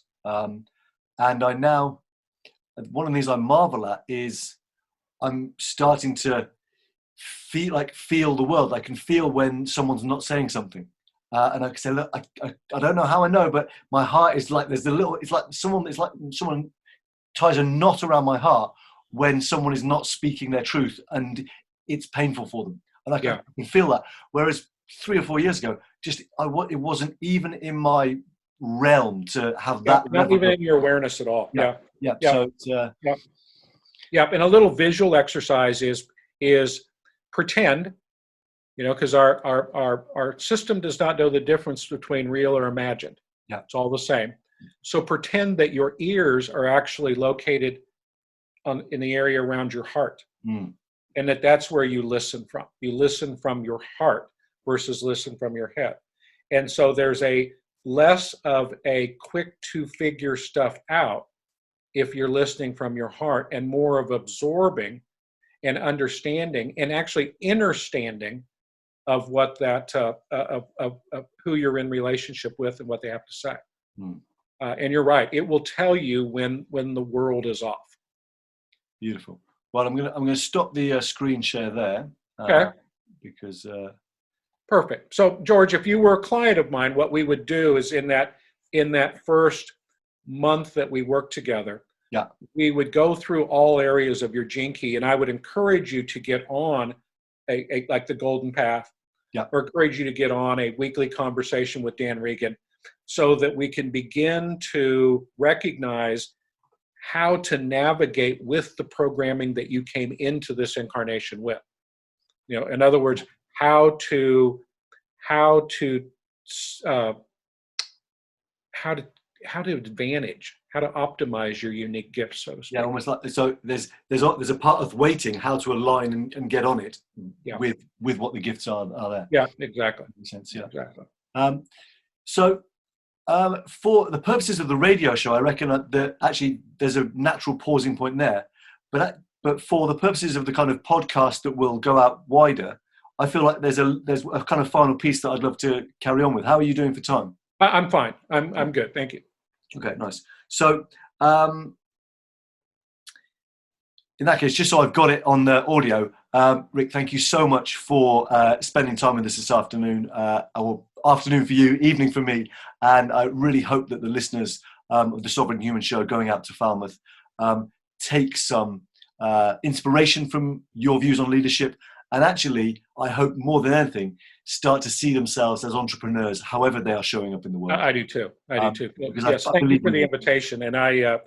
And I now, one of the things I marvel at is I'm starting to feel the world. I can feel when someone's not saying something. And I can say, look, I don't know how I know, but my heart is like, it's like someone ties a knot around my heart when someone is not speaking their truth, and it's painful for them. And I can feel that. Whereas 3 or 4 years ago, it wasn't even in my realm to have that. Not even in your awareness at all. Yeah. So And a little visual exercise is pretend, because our system does not know the difference between real or imagined. Yeah. It's all the same. So pretend that your ears are actually located in the area around your heart, and that's where you listen from. You listen from your heart versus listen from your head. And so there's a less of a quick to figure stuff out if you're listening from your heart, and more of absorbing and understanding, and actually understanding of what that of who you're in relationship with and what they have to say. And you're right; it will tell you when the world is off. Beautiful. Well, I'm gonna stop the screen share there. Okay. Because. Perfect. So, George, if you were a client of mine, what we would do is in that first month that we worked together, we would go through all areas of your gene key, and I would encourage you to get on like the golden path. Yeah. or encourage you to get on a weekly conversation with Dan Regan so that we can begin to recognize how to navigate with the programming that you came into this incarnation with. In other words, how to uh, how to advantage, how to optimize your unique gifts, so to speak. Yeah, almost like, so there's a part of waiting, how to align and get on it with what the gifts are there. Yeah, exactly. Makes sense, yeah. Exactly. So for the purposes of the radio show, I reckon that actually there's a natural pausing point there. But for the purposes of the kind of podcast that will go out wider, I feel like there's a kind of final piece that I'd love to carry on with. How are you doing for time? I'm fine. I'm good. Thank you. Okay, nice. So in that case, just so I've got it on the audio, Rick, thank you so much for spending time with us this afternoon. Or afternoon for you, evening for me. And I really hope that the listeners of the Sovereign Human Show going out to Falmouth take some inspiration from your views on leadership. And actually, I hope more than anything, start to see themselves as entrepreneurs, however they are showing up in the world. I do too. I do too. Yes, thank you for the invitation. And I,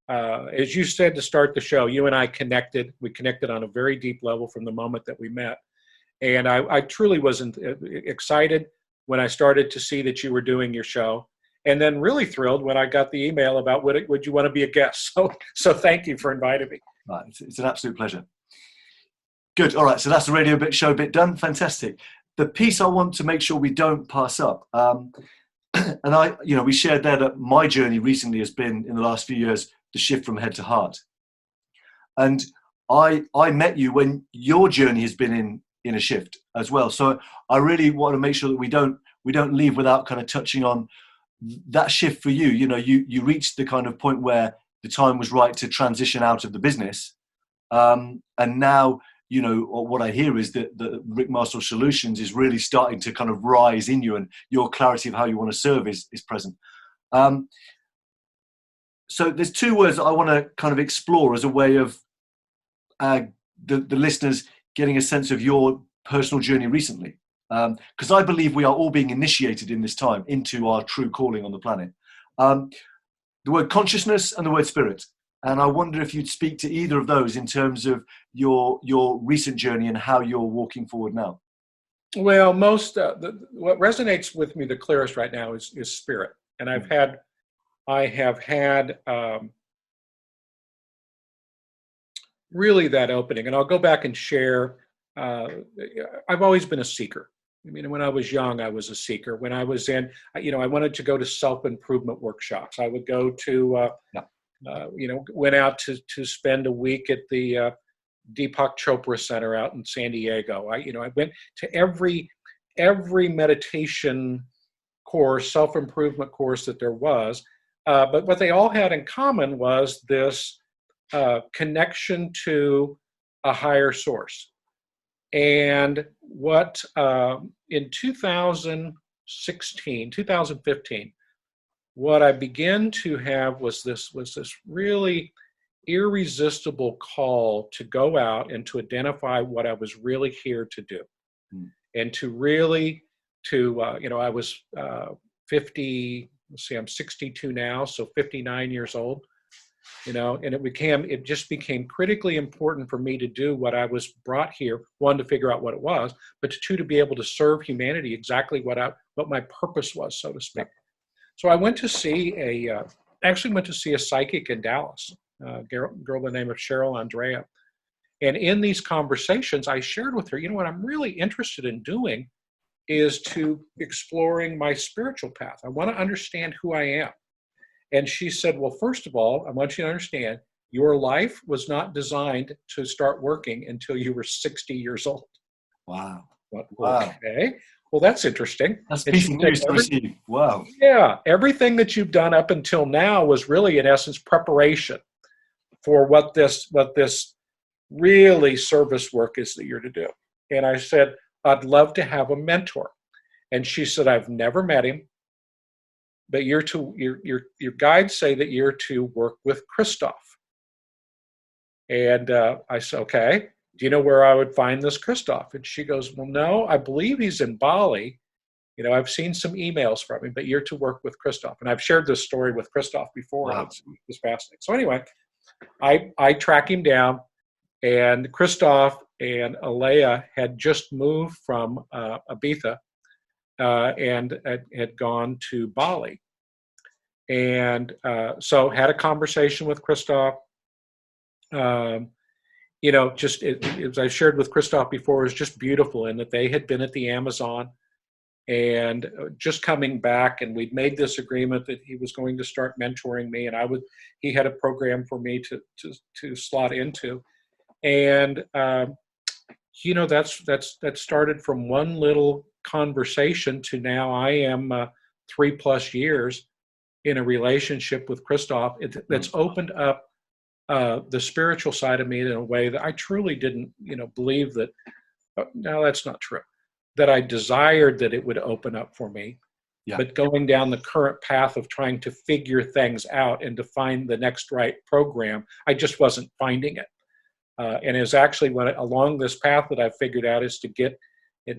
as you said to start the show, you and I connected. We connected on a very deep level from the moment that we met. And I truly wasn't excited when I started to see that you were doing your show. And then really thrilled when I got the email about would you want to be a guest. So thank you for inviting me. Right, it's an absolute pleasure. Good. All right. So that's the radio show bit done. Fantastic. The piece I want to make sure we don't pass up. And we shared there that my journey recently has been, in the last few years, the shift from head to heart. And I met you when your journey has been in a shift as well. So I really want to make sure that we don't leave without kind of touching on that shift for you. You reached the kind of point where the time was right to transition out of the business. And now, what I hear is that the Rick Marshall Solutions is really starting to kind of rise in you, and your clarity of how you want to serve is present. So there's two words that I want to kind of explore as a way of the listeners getting a sense of your personal journey recently. Because I believe we are all being initiated in this time into our true calling on the planet. The word consciousness and the word spirit. And I wonder if you'd speak to either of those in terms of your recent journey and how you're walking forward now. Well, what resonates with me the clearest right now is spirit. And I have had really that opening. And I'll go back and share. I've always been a seeker. I mean, when I was young, I was a seeker. When I was I wanted to go to self-improvement workshops. I would go to went out to spend a week at the Deepak Chopra Center out in San Diego. I went to every meditation course, self-improvement course that there was. But what they all had in common was this connection to a higher source. And what in 2015, what I began to have was this really irresistible call to go out and to identify what I was really here to do, and to really I was 50. Let's see, I'm 62 now, so 59 years old. And it just became critically important for me to do what I was brought here. One, to figure out what it was, but two, to be able to serve humanity exactly what my purpose was, so to speak. So I went to see a psychic in Dallas, a girl by the name of Cheryl Andrea. And in these conversations, I shared with her, what I'm really interested in doing is to exploring my spiritual path. I want to understand who I am. And she said, well, first of all, I want you to understand your life was not designed to start working until you were 60 years old. Wow. Wow. Okay. Well, that's interesting. That's piece of news to receive. Wow. Yeah. Everything that you've done up until now was really, in essence, preparation for what this really service work is that you're to do. And I said, I'd love to have a mentor. And she said, I've never met him, but your guides say that you're to work with Christof. And I said, okay. do you know where I would find this Christof? And she goes, well, no, I believe he's in Bali. I've seen some emails from him, but you're to work with Christof. And I've shared this story with Christof before. Wow. And it's fascinating. So anyway, I track him down, and Christof and Alea had just moved from Ibiza and had gone to Bali. And so had a conversation with Christof. Just as I shared with Christof before, it was just beautiful in that they had been at the Amazon and just coming back, and we'd made this agreement that he was going to start mentoring me, and he had a program for me to slot into. And that started from one little conversation to now I am 3+ years in a relationship with Christof. That's opened up the spiritual side of me in a way that I truly didn't, believe that. No, that's not true. That I desired that it would open up for me. Yeah. But going down the current path of trying to figure things out and to find the next right program, I just wasn't finding it. And it's actually along this path that I figured out is it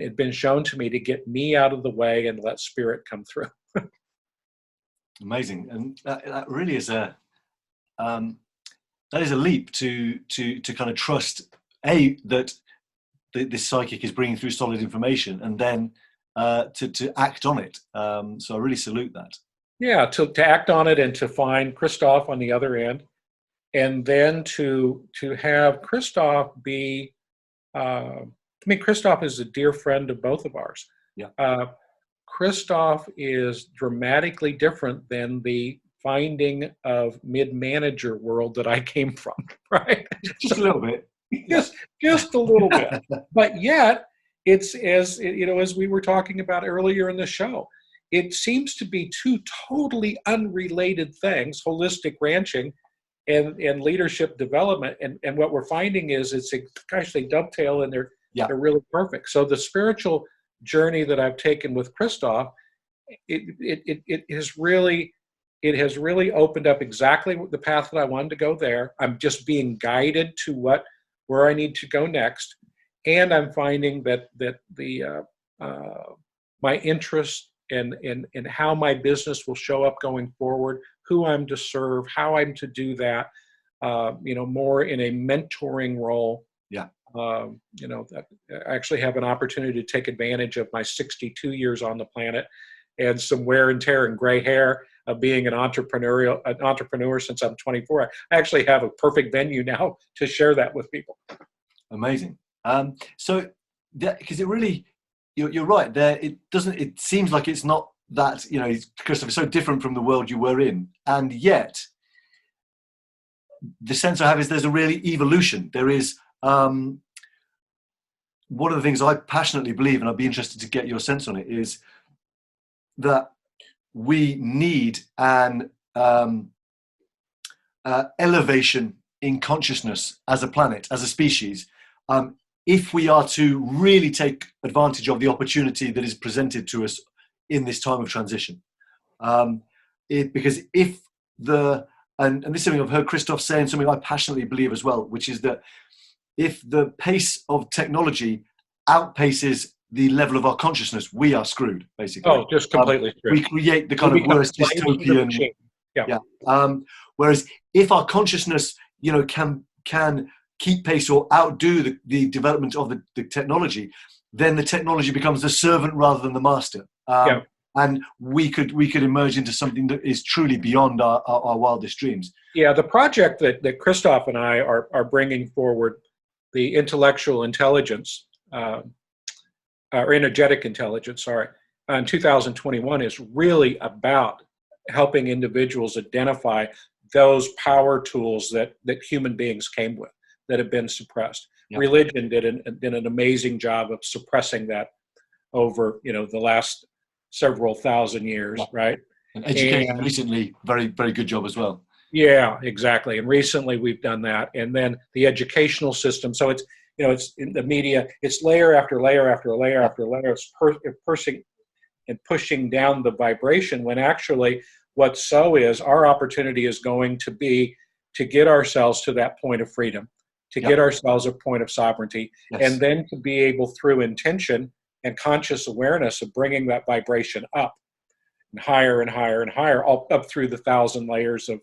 had been shown to me to get me out of the way and let spirit come through. Amazing. And that really is that is a leap to kind of trust that this psychic is bringing through solid information, and then to act on it. So I really salute that. Yeah, to act on it and to find Christof on the other end, and then to have Christof be. Christof is a dear friend of both of ours. Yeah. Christof is dramatically different than the finding of mid-manager world that I came from, right? Just a little bit. Just a little bit. But yet, it's as we were talking about earlier in the show, it seems to be two totally unrelated things: holistic ranching and leadership development. And what we're finding is they dovetail, and they're really perfect. So the spiritual journey that I've taken with Christof, it has really opened up exactly the path that I wanted to go there. I'm just being guided to where I need to go next, and I'm finding that my interest in how my business will show up going forward, who I'm to serve, how I'm to do that, more in a mentoring role. Yeah. That I actually have an opportunity to take advantage of my 62 years on the planet and some wear and tear and gray hair of being an entrepreneur since I'm 24. I actually have a perfect venue now to share that with people. Amazing. So because it really, you're right there. It seems like it's not that, Christof is so different from the world you were in. And yet the sense I have is there's a really evolution. There is, one of the things I passionately believe, and I'd be interested to get your sense on it, is that we need an elevation in consciousness as a planet, as a species, if we are to really take advantage of the opportunity that is presented to us in this time of transition. Because if and this is something I've heard Christof say, and something I passionately believe as well, which is that if the pace of technology outpaces the level of our consciousness, we are screwed, basically. Oh, just completely screwed. We create the kind of worst dystopian. Yeah. Whereas if our consciousness, can keep pace or outdo the development of the technology, then the technology becomes the servant rather than the master. And we could emerge into something that is truly beyond our wildest dreams. Yeah, the project that Christof and I are bringing forward, the intellectual intelligence, or energetic intelligence, sorry, in 2021 is really about helping individuals identify those power tools that human beings came with that have been suppressed. Yep. Religion did an amazing job of suppressing that over the last several thousand years, right? And education recently, very, very good job as well. Yeah, exactly. And recently we've done that. And then the educational system. So it's in the media, it's layer after layer after layer after layer. It's pushing down the vibration, when actually our opportunity is going to be to get ourselves to that point of freedom, to Yep. get ourselves a point of sovereignty, Yes. and then to be able, through intention and conscious awareness, of bringing that vibration up and higher and higher and higher, all up through the 1,000 layers of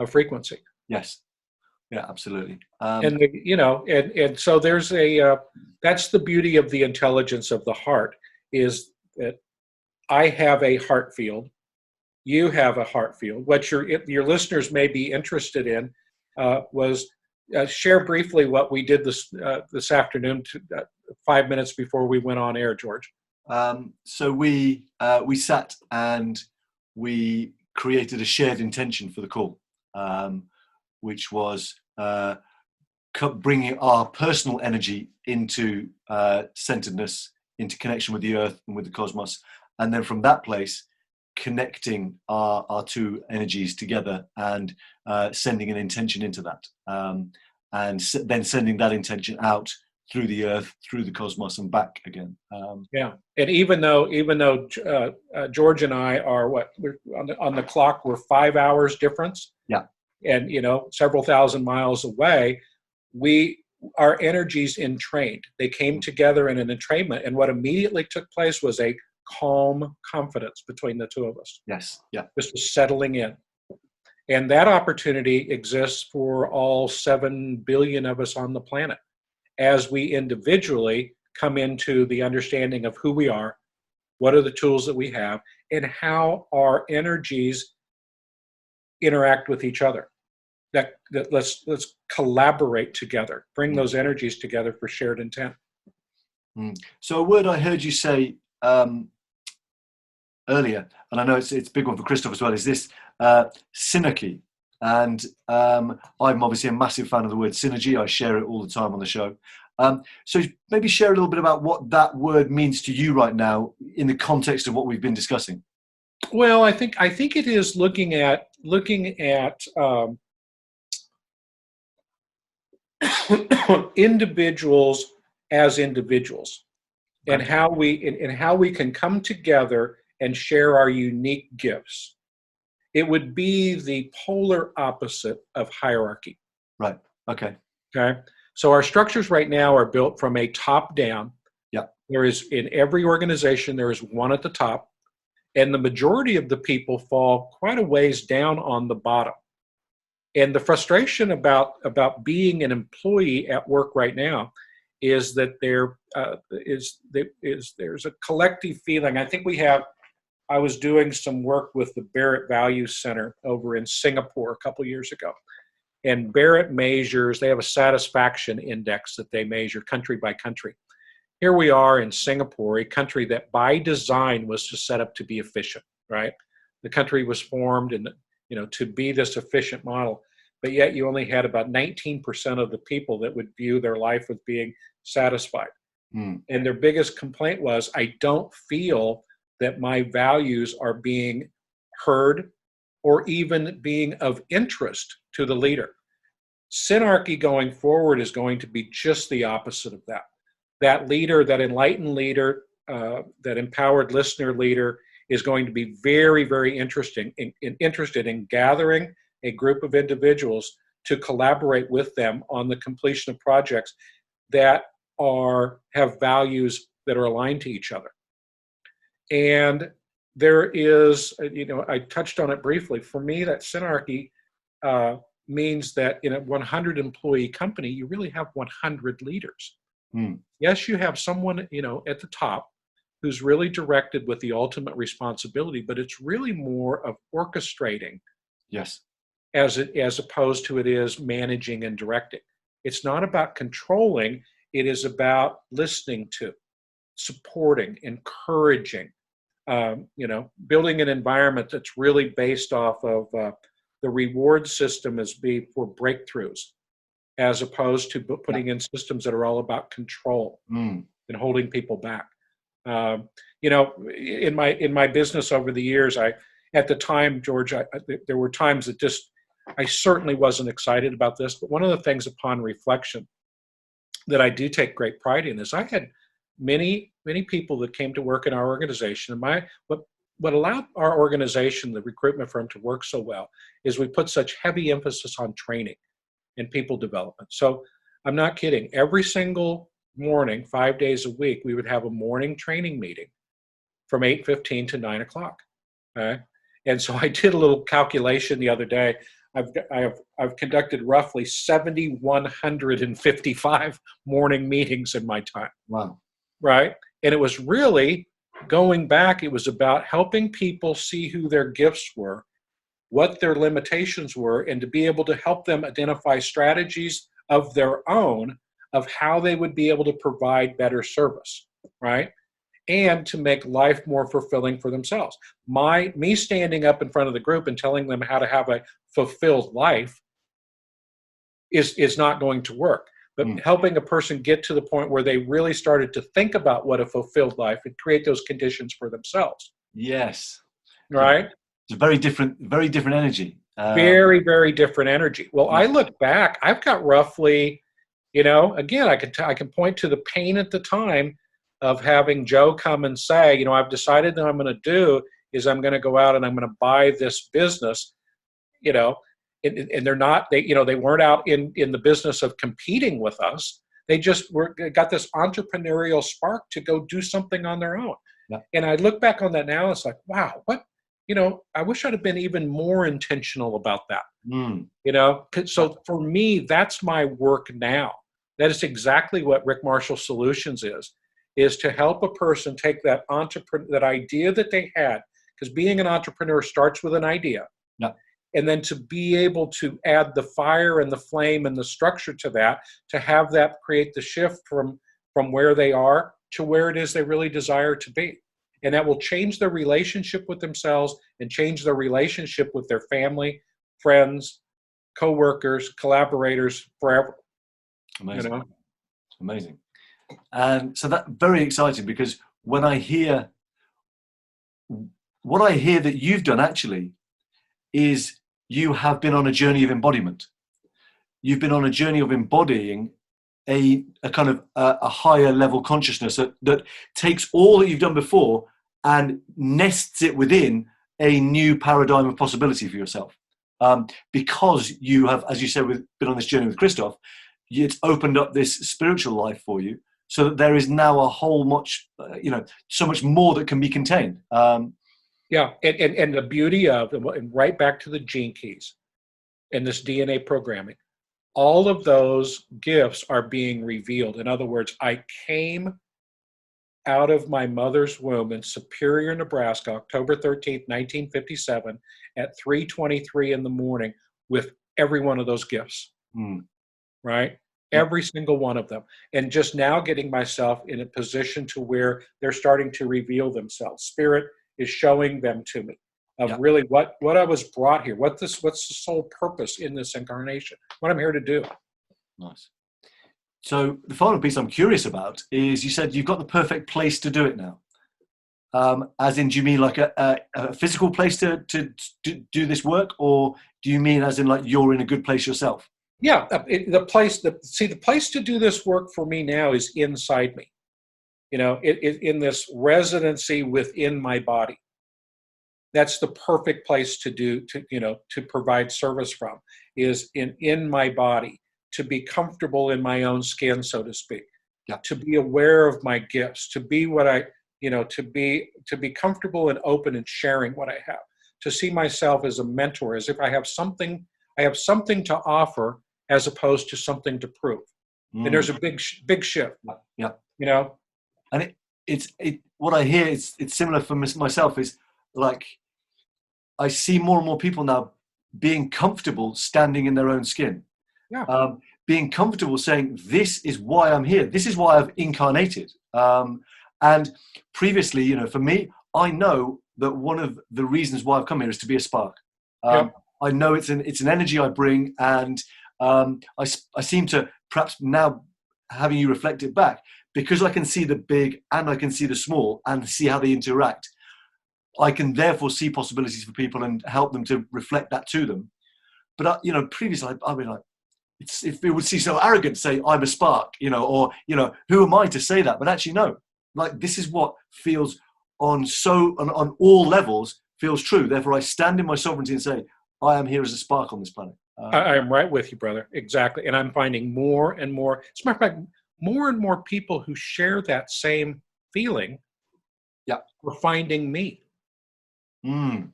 frequency. Yes. Yeah, absolutely. And and so there's that's the beauty of the intelligence of the heart, is that I have a heart field, you have a heart field. What your listeners may be interested in was share briefly what we did this afternoon, 5 minutes before we went on air, George. So we sat and we created a shared intention for the call, which was bringing our personal energy into centeredness, into connection with the earth and with the cosmos, and then from that place connecting our two energies together and sending an intention into that, and then sending that intention out through the earth, through the cosmos, and back again. Yeah, and even though George and I are we're on the clock, we're 5 hours difference. Yeah, and several thousand miles away, our energies entrained. They came together in an entrainment, and what immediately took place was a calm confidence between the two of us. Yes, yeah, Just settling in. And that opportunity exists for all 7 billion of us on the planet, as we individually come into the understanding of who we are, what are the tools that we have, and how our energies interact with each other. That let's collaborate together, bring those energies together for shared intent. So a word I heard you say earlier, and I know it's a big one for Christof as well, is this synergy. And I'm obviously a massive fan of the word synergy. I share it all the time on the show. So maybe share a little bit about what that word means to you right now in the context of what we've been discussing. Well, I think it is looking at individuals as individuals, and how we can come together and share our unique gifts. It would be the polar opposite of hierarchy. Right. Okay. Okay. So our structures right now are built from a top down. Yeah. There is, in every organization, there is one at the top, and the majority of the people fall quite a ways down on the bottom. And the frustration about being an employee at work right now is that there's a collective feeling. I think I was doing some work with the Barrett Value Center over in Singapore a couple years ago. And Barrett they have a satisfaction index that they measure country by country. Here we are in Singapore, a country that by design was just set up to be efficient, right? The country was formed to be this efficient model, but yet you only had about 19% of the people that would view their life as being satisfied. And their biggest complaint was, I don't feel that my values are being heard or even being of interest to the leader. Synarchy going forward is going to be just the opposite of that. That leader, that enlightened leader, that empowered listener leader is going to be very, very interested in gathering a group of individuals to collaborate with them on the completion of projects that have values that are aligned to each other. And there is, I touched on it briefly. For me, that synarchy means that in a 100 employee company, you really have 100 leaders. Yes, you have someone, at the top who's really directed with the ultimate responsibility, but it's really more of orchestrating. Yes. As opposed to it is managing and directing. It's not about controlling. It is about listening to, supporting, encouraging, building an environment that's really based off of the reward system as being for breakthroughs, as opposed to putting in systems that are all about control and holding people back. In my business over the years, at the time, George, there were times that I certainly wasn't excited about this, but one of the things upon reflection that I do take great pride in is I had many people that came to work in our organization. And what allowed our organization, the recruitment firm, to work so well is we put such heavy emphasis on training. and people development. So I'm not kidding. Every single morning, 5 days a week, we would have a morning training meeting from 8:15 to 9 o'clock. Okay? And so I did a little calculation the other day. I've conducted roughly 7,155 morning meetings in my time. Wow. Right? And it was really going back, it was about helping people see who their gifts were, what their limitations were, and to be able to help them identify strategies of their own of how they would be able to provide better service, right? And to make life more fulfilling for themselves. Me standing up in front of the group and telling them how to have a fulfilled life is not going to work. But helping a person get to the point where they really started to think about what a fulfilled life and create those conditions for themselves. Yes. Right? It's a very different energy. Very, very different energy. Well, I look back, I've got roughly, again, I can point to the pain at the time of having Joe come and say, I've decided that I'm going to do is I'm going to go out and I'm going to buy this business, and they're not, they weren't out in the business of competing with us. They just got this entrepreneurial spark to go do something on their own. Yeah. And I look back on that now, it's like, wow, what, I wish I'd have been even more intentional about that. So for me, that's my work now. That is exactly what Rick Marshall Solutions is to help a person take that idea that they had, because being an entrepreneur starts with an idea. Yeah. And then to be able to add the fire and the flame and the structure to that, to have that create the shift from where they are to where it is they really desire to be. And that will change their relationship with themselves and change their relationship with their family, friends, co-workers, collaborators, forever. Amazing. Amazing. And so that's very exciting, because what I hear that you've done actually is you have been on a journey of embodiment. You've been on a journey of embodying a kind of a higher level consciousness that takes all that you've done before and nests it within a new paradigm of possibility for yourself. Because you have, as you said, been on this journey with Christof, it's opened up this spiritual life for you, so that there is now a whole so much more that can be contained. Yeah, and the beauty of, and right back to the gene keys and this DNA programming, all of those gifts are being revealed. In other words, I came out of my mother's womb in Superior, Nebraska, October 13th, 1957, at 3:23 in the morning with every one of those gifts, right? Every single one of them. And just now getting myself in a position to where they're starting to reveal themselves. Spirit is showing them to me of really what I was brought here, what's the sole purpose in this incarnation, what I'm here to do. Nice. So the final piece I'm curious about is, you said you've got the perfect place to do it now. As in, do you mean like a physical place to do this work, or do you mean as in like you're in a good place yourself? Yeah, the place to do this work for me now is inside me. In this residency within my body. That's the perfect place to provide service from, is in my body, to be comfortable in my own skin, so to speak, to be aware of my gifts, to be to be comfortable and open and sharing what I have, to see myself as a mentor, as if I have something to offer as opposed to something to prove. And there's a big shift. Yeah. And what I hear, it's similar for myself, is like, I see more and more people now being comfortable standing in their own skin. Yeah. Being comfortable saying, this is why I'm here. This is why I've incarnated. And previously, for me, I know that one of the reasons why I've come here is to be a spark. I know it's an energy I bring, and I seem to, perhaps now having you reflect it back, because I can see the big and I can see the small and see how they interact, I can therefore see possibilities for people and help them to reflect that to them. But previously, I mean, like, if it would seem so arrogant to say I'm a spark, or who am I to say that? But actually, no. Like, this is what feels on all levels feels true. Therefore, I stand in my sovereignty and say, I am here as a spark on this planet. I am right with you, brother. Exactly. And I'm finding more and more, as a matter of fact, more and more people who share that same feeling Yeah. are finding me. Mm.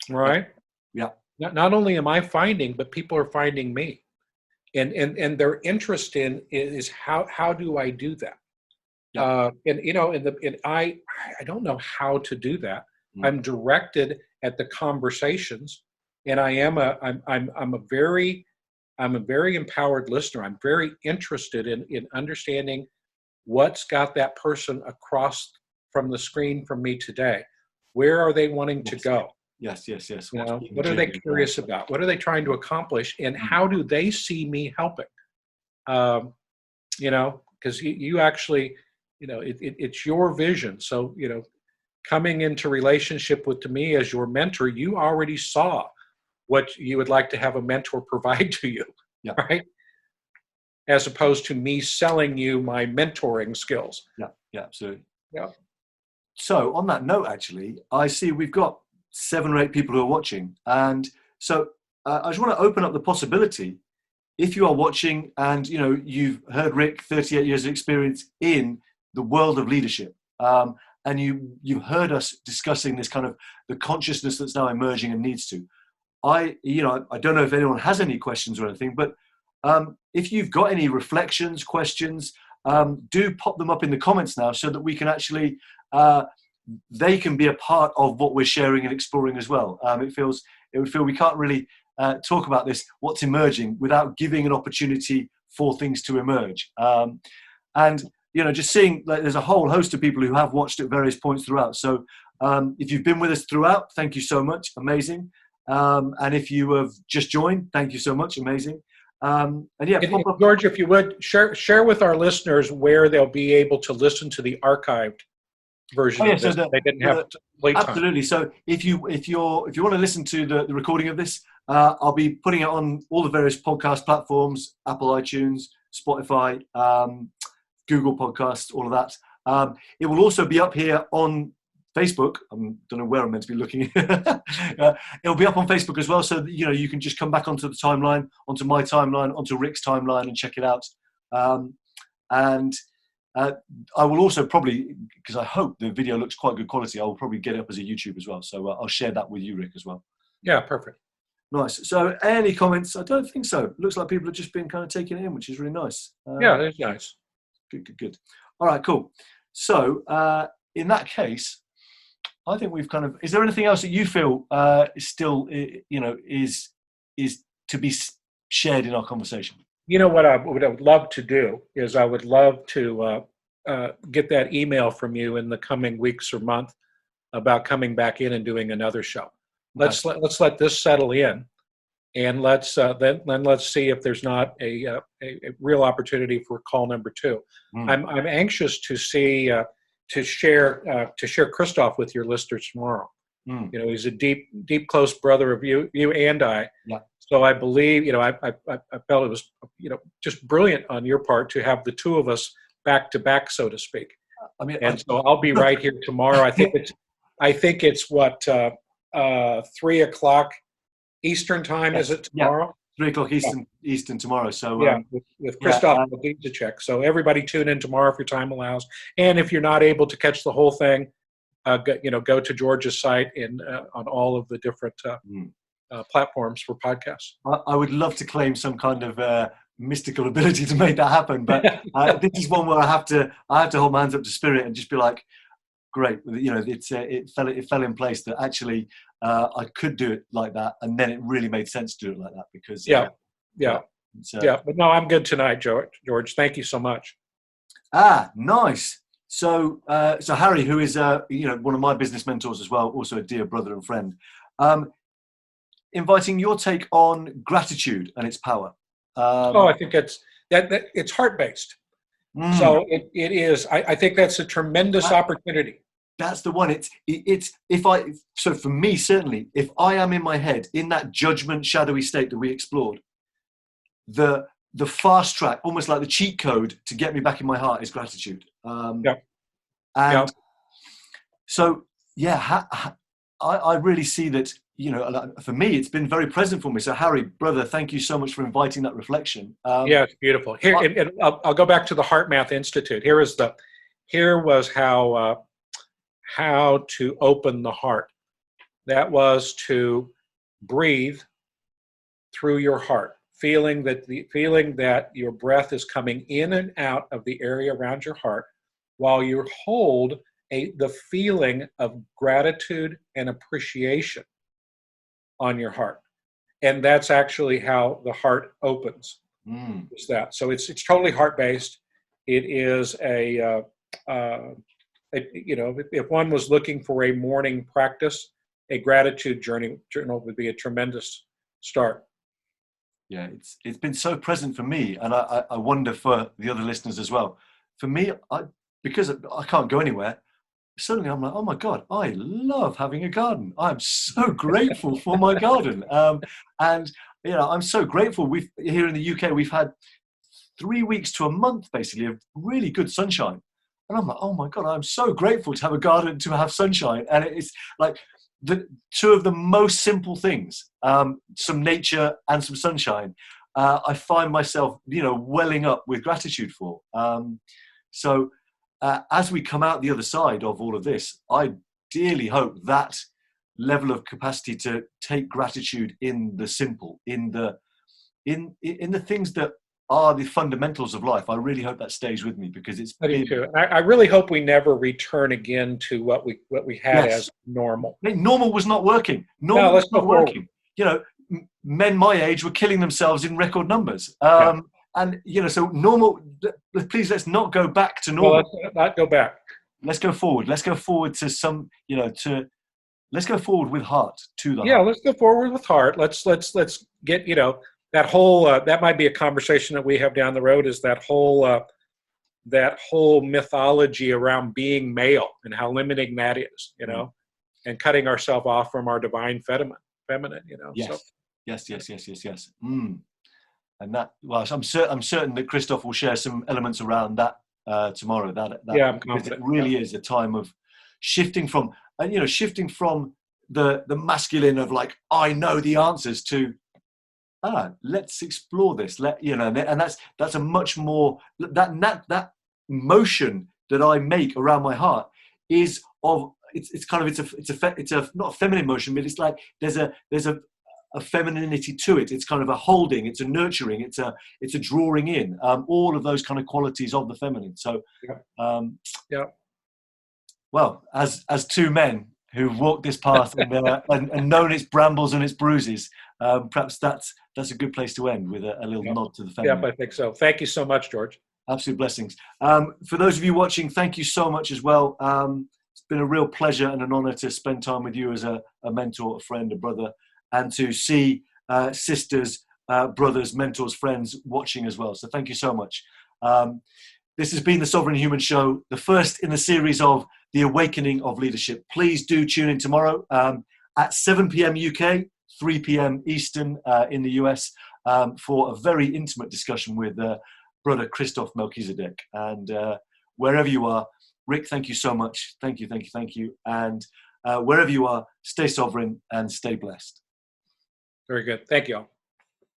Right? Yeah. Not only am I finding, but people are finding me. And their interest in is how do I do that? Yeah. And I don't know how to do that. Mm. I'm directed at the conversations, and I'm a very empowered listener. I'm very interested in understanding what's got that person across from the screen from me today. Where are they wanting to go? Yes. What are they curious about? What are they trying to accomplish? And how do they see me helping? Because you actually, it's your vision. So, coming into relationship with me as your mentor, you already saw what you would like to have a mentor provide to you, right? As opposed to me selling you my mentoring skills. Yeah, absolutely. Yeah. So on that note, actually, I see we've got 7 or 8 people who are watching. And so I just want to open up the possibility, if you are watching and, you've heard Rick, 38 years of experience in the world of leadership, and you've heard us discussing this kind of the consciousness that's now emerging and needs to. I don't know if anyone has any questions or anything, but if you've got any reflections, questions, do pop them up in the comments now so that we can actually, they can be a part of what we're sharing and exploring as well. It would feel we can't really talk about this, what's emerging, without giving an opportunity for things to emerge. And just seeing, like, there's a whole host of people who have watched at various points throughout. So if you've been with us throughout, thank you so much, amazing. And if you have just joined, thank you so much, amazing. And George, if you would share with our listeners where they'll be able to listen to the archived version of this. They didn't have late time. Absolutely. So if you want to listen to the recording of this, I'll be putting it on all the various podcast platforms: Apple iTunes, Spotify, Google Podcasts, all of that. It will also be up here on Facebook. I don't know where I'm meant to be looking. It'll be up on Facebook as well, so that, you can just come back onto the timeline, onto my timeline, onto Rick's timeline, and check it out. I will also probably, because I hope the video looks quite good quality, I will probably get it up as a YouTube as well. So I'll share that with you, Rick, as well. Yeah, perfect. Nice. So any comments? I don't think so. Looks like people have just been kind of taking it in, which is really nice. Yeah, that's nice. Good. All right, cool. So in that case, I think we've kind of, is there anything else that you feel is still, is to be shared in our conversation? What I would love to do is I would love to get that email from you in the coming weeks or month about coming back in and doing another show. Let's let this settle in, and let's see if there's not a real opportunity for call number 2. I'm anxious to see to share Christof with your listeners tomorrow. He's a deep close brother of you and I. Yeah. So I believe, I felt it was, just brilliant on your part to have the two of us back to back, so to speak. So I'll be right here tomorrow. I think it's what 3 o'clock Eastern time. Yes. Is it tomorrow? Yeah. 3 o'clock Eastern tomorrow. So with Christof Melchizedek. So everybody tune in tomorrow if your time allows. And if you're not able to catch the whole thing, go to George's site and on all of the different platforms for podcasts. I would love to claim some kind of mystical ability to make that happen, but this is one where I have to hold my hands up to spirit and just be like, great, it fell in place that actually I could do it like that, and then it really made sense to do it like that because But no, I'm good tonight, George. Thank you so much. Nice. So Harry, who is one of my business mentors as well, also a dear brother and friend, inviting your take on gratitude and its power. I think it's heart-based. So it is. I think that's a tremendous opportunity. That's the one. So for me, certainly, if I am in my head in that judgment, shadowy state that we explored, the fast track, almost like the cheat code to get me back in my heart, is gratitude. So I really see that for me, it's been very present for me. So Harry, brother, thank you so much for inviting that reflection. Yeah, it's beautiful. Here, and I'll go back to the Heart Math Institute. Here was how to open the heart. That was to breathe through your heart, feeling that your breath is coming in and out of the area around your heart, while you hold the feeling of gratitude and appreciation on your heart. And that's actually how the heart opens. Is that. So it's totally heart-based. It is if one was looking for a morning practice, a gratitude journal would be a tremendous start. Yeah, it's been so present for me, and I wonder for the other listeners as well. For me, because I can't go anywhere, suddenly I'm like, oh my God, I love having a garden. I'm so grateful for my garden. And I'm so grateful. Here in the UK, we've had 3 weeks to a month basically of really good sunshine. And I'm like, oh my God, I'm so grateful to have a garden, to have sunshine. And it's like the two of the most simple things, some nature and some sunshine, I find myself, welling up with gratitude for. So as we come out the other side of all of this, I dearly hope that level of capacity to take gratitude in the simple, in the things that are the fundamentals of life. I really hope that stays with me, because it's. I do too. I really hope we never return again to what we had as normal. Normal was not working. Normal was not working. Men my age were killing themselves in record numbers. And, so normal, please, let's not go back to normal. Well, let's not go back. Let's go forward. Let's go forward to some, let's go forward with heart to the heart. Yeah, let's go forward with heart. Let's get, that whole, that might be a conversation that we have down the road, is that whole mythology around being male and how limiting that is, and cutting ourselves off from our divine feminine, Yes. So. Yes. And that, well, I'm certain that Christof will share some elements around that tomorrow. Yeah, I'm confident. It really is a time of shifting from the masculine of like, I know the answers, to let's explore this. And that's a much more that motion that I make around my heart is of it's a not a feminine motion, but it's like there's a femininity to it. It's kind of a holding, it's a nurturing, it's a drawing in, all of those kind of qualities of the feminine. So, well, as two men who've walked this path and known its brambles and its bruises, perhaps that's a good place to end, with a little nod to the feminine. Yeah, I think so. Thank you so much, George. Absolute blessings. For those of you watching, thank you so much as well. It's been a real pleasure and an honor to spend time with you as a mentor, a friend, a brother, and to see sisters, brothers, mentors, friends watching as well. So thank you so much. This has been the Sovereign Human Show, the first in the series of The Awakening of Leadership. Please do tune in tomorrow at 7 p.m. UK, 3 p.m. Eastern in the US, for a very intimate discussion with Brother Christof Melchizedek. And wherever you are, Rick, thank you so much. Thank you. And wherever you are, stay sovereign and stay blessed. Very good. Thank you all.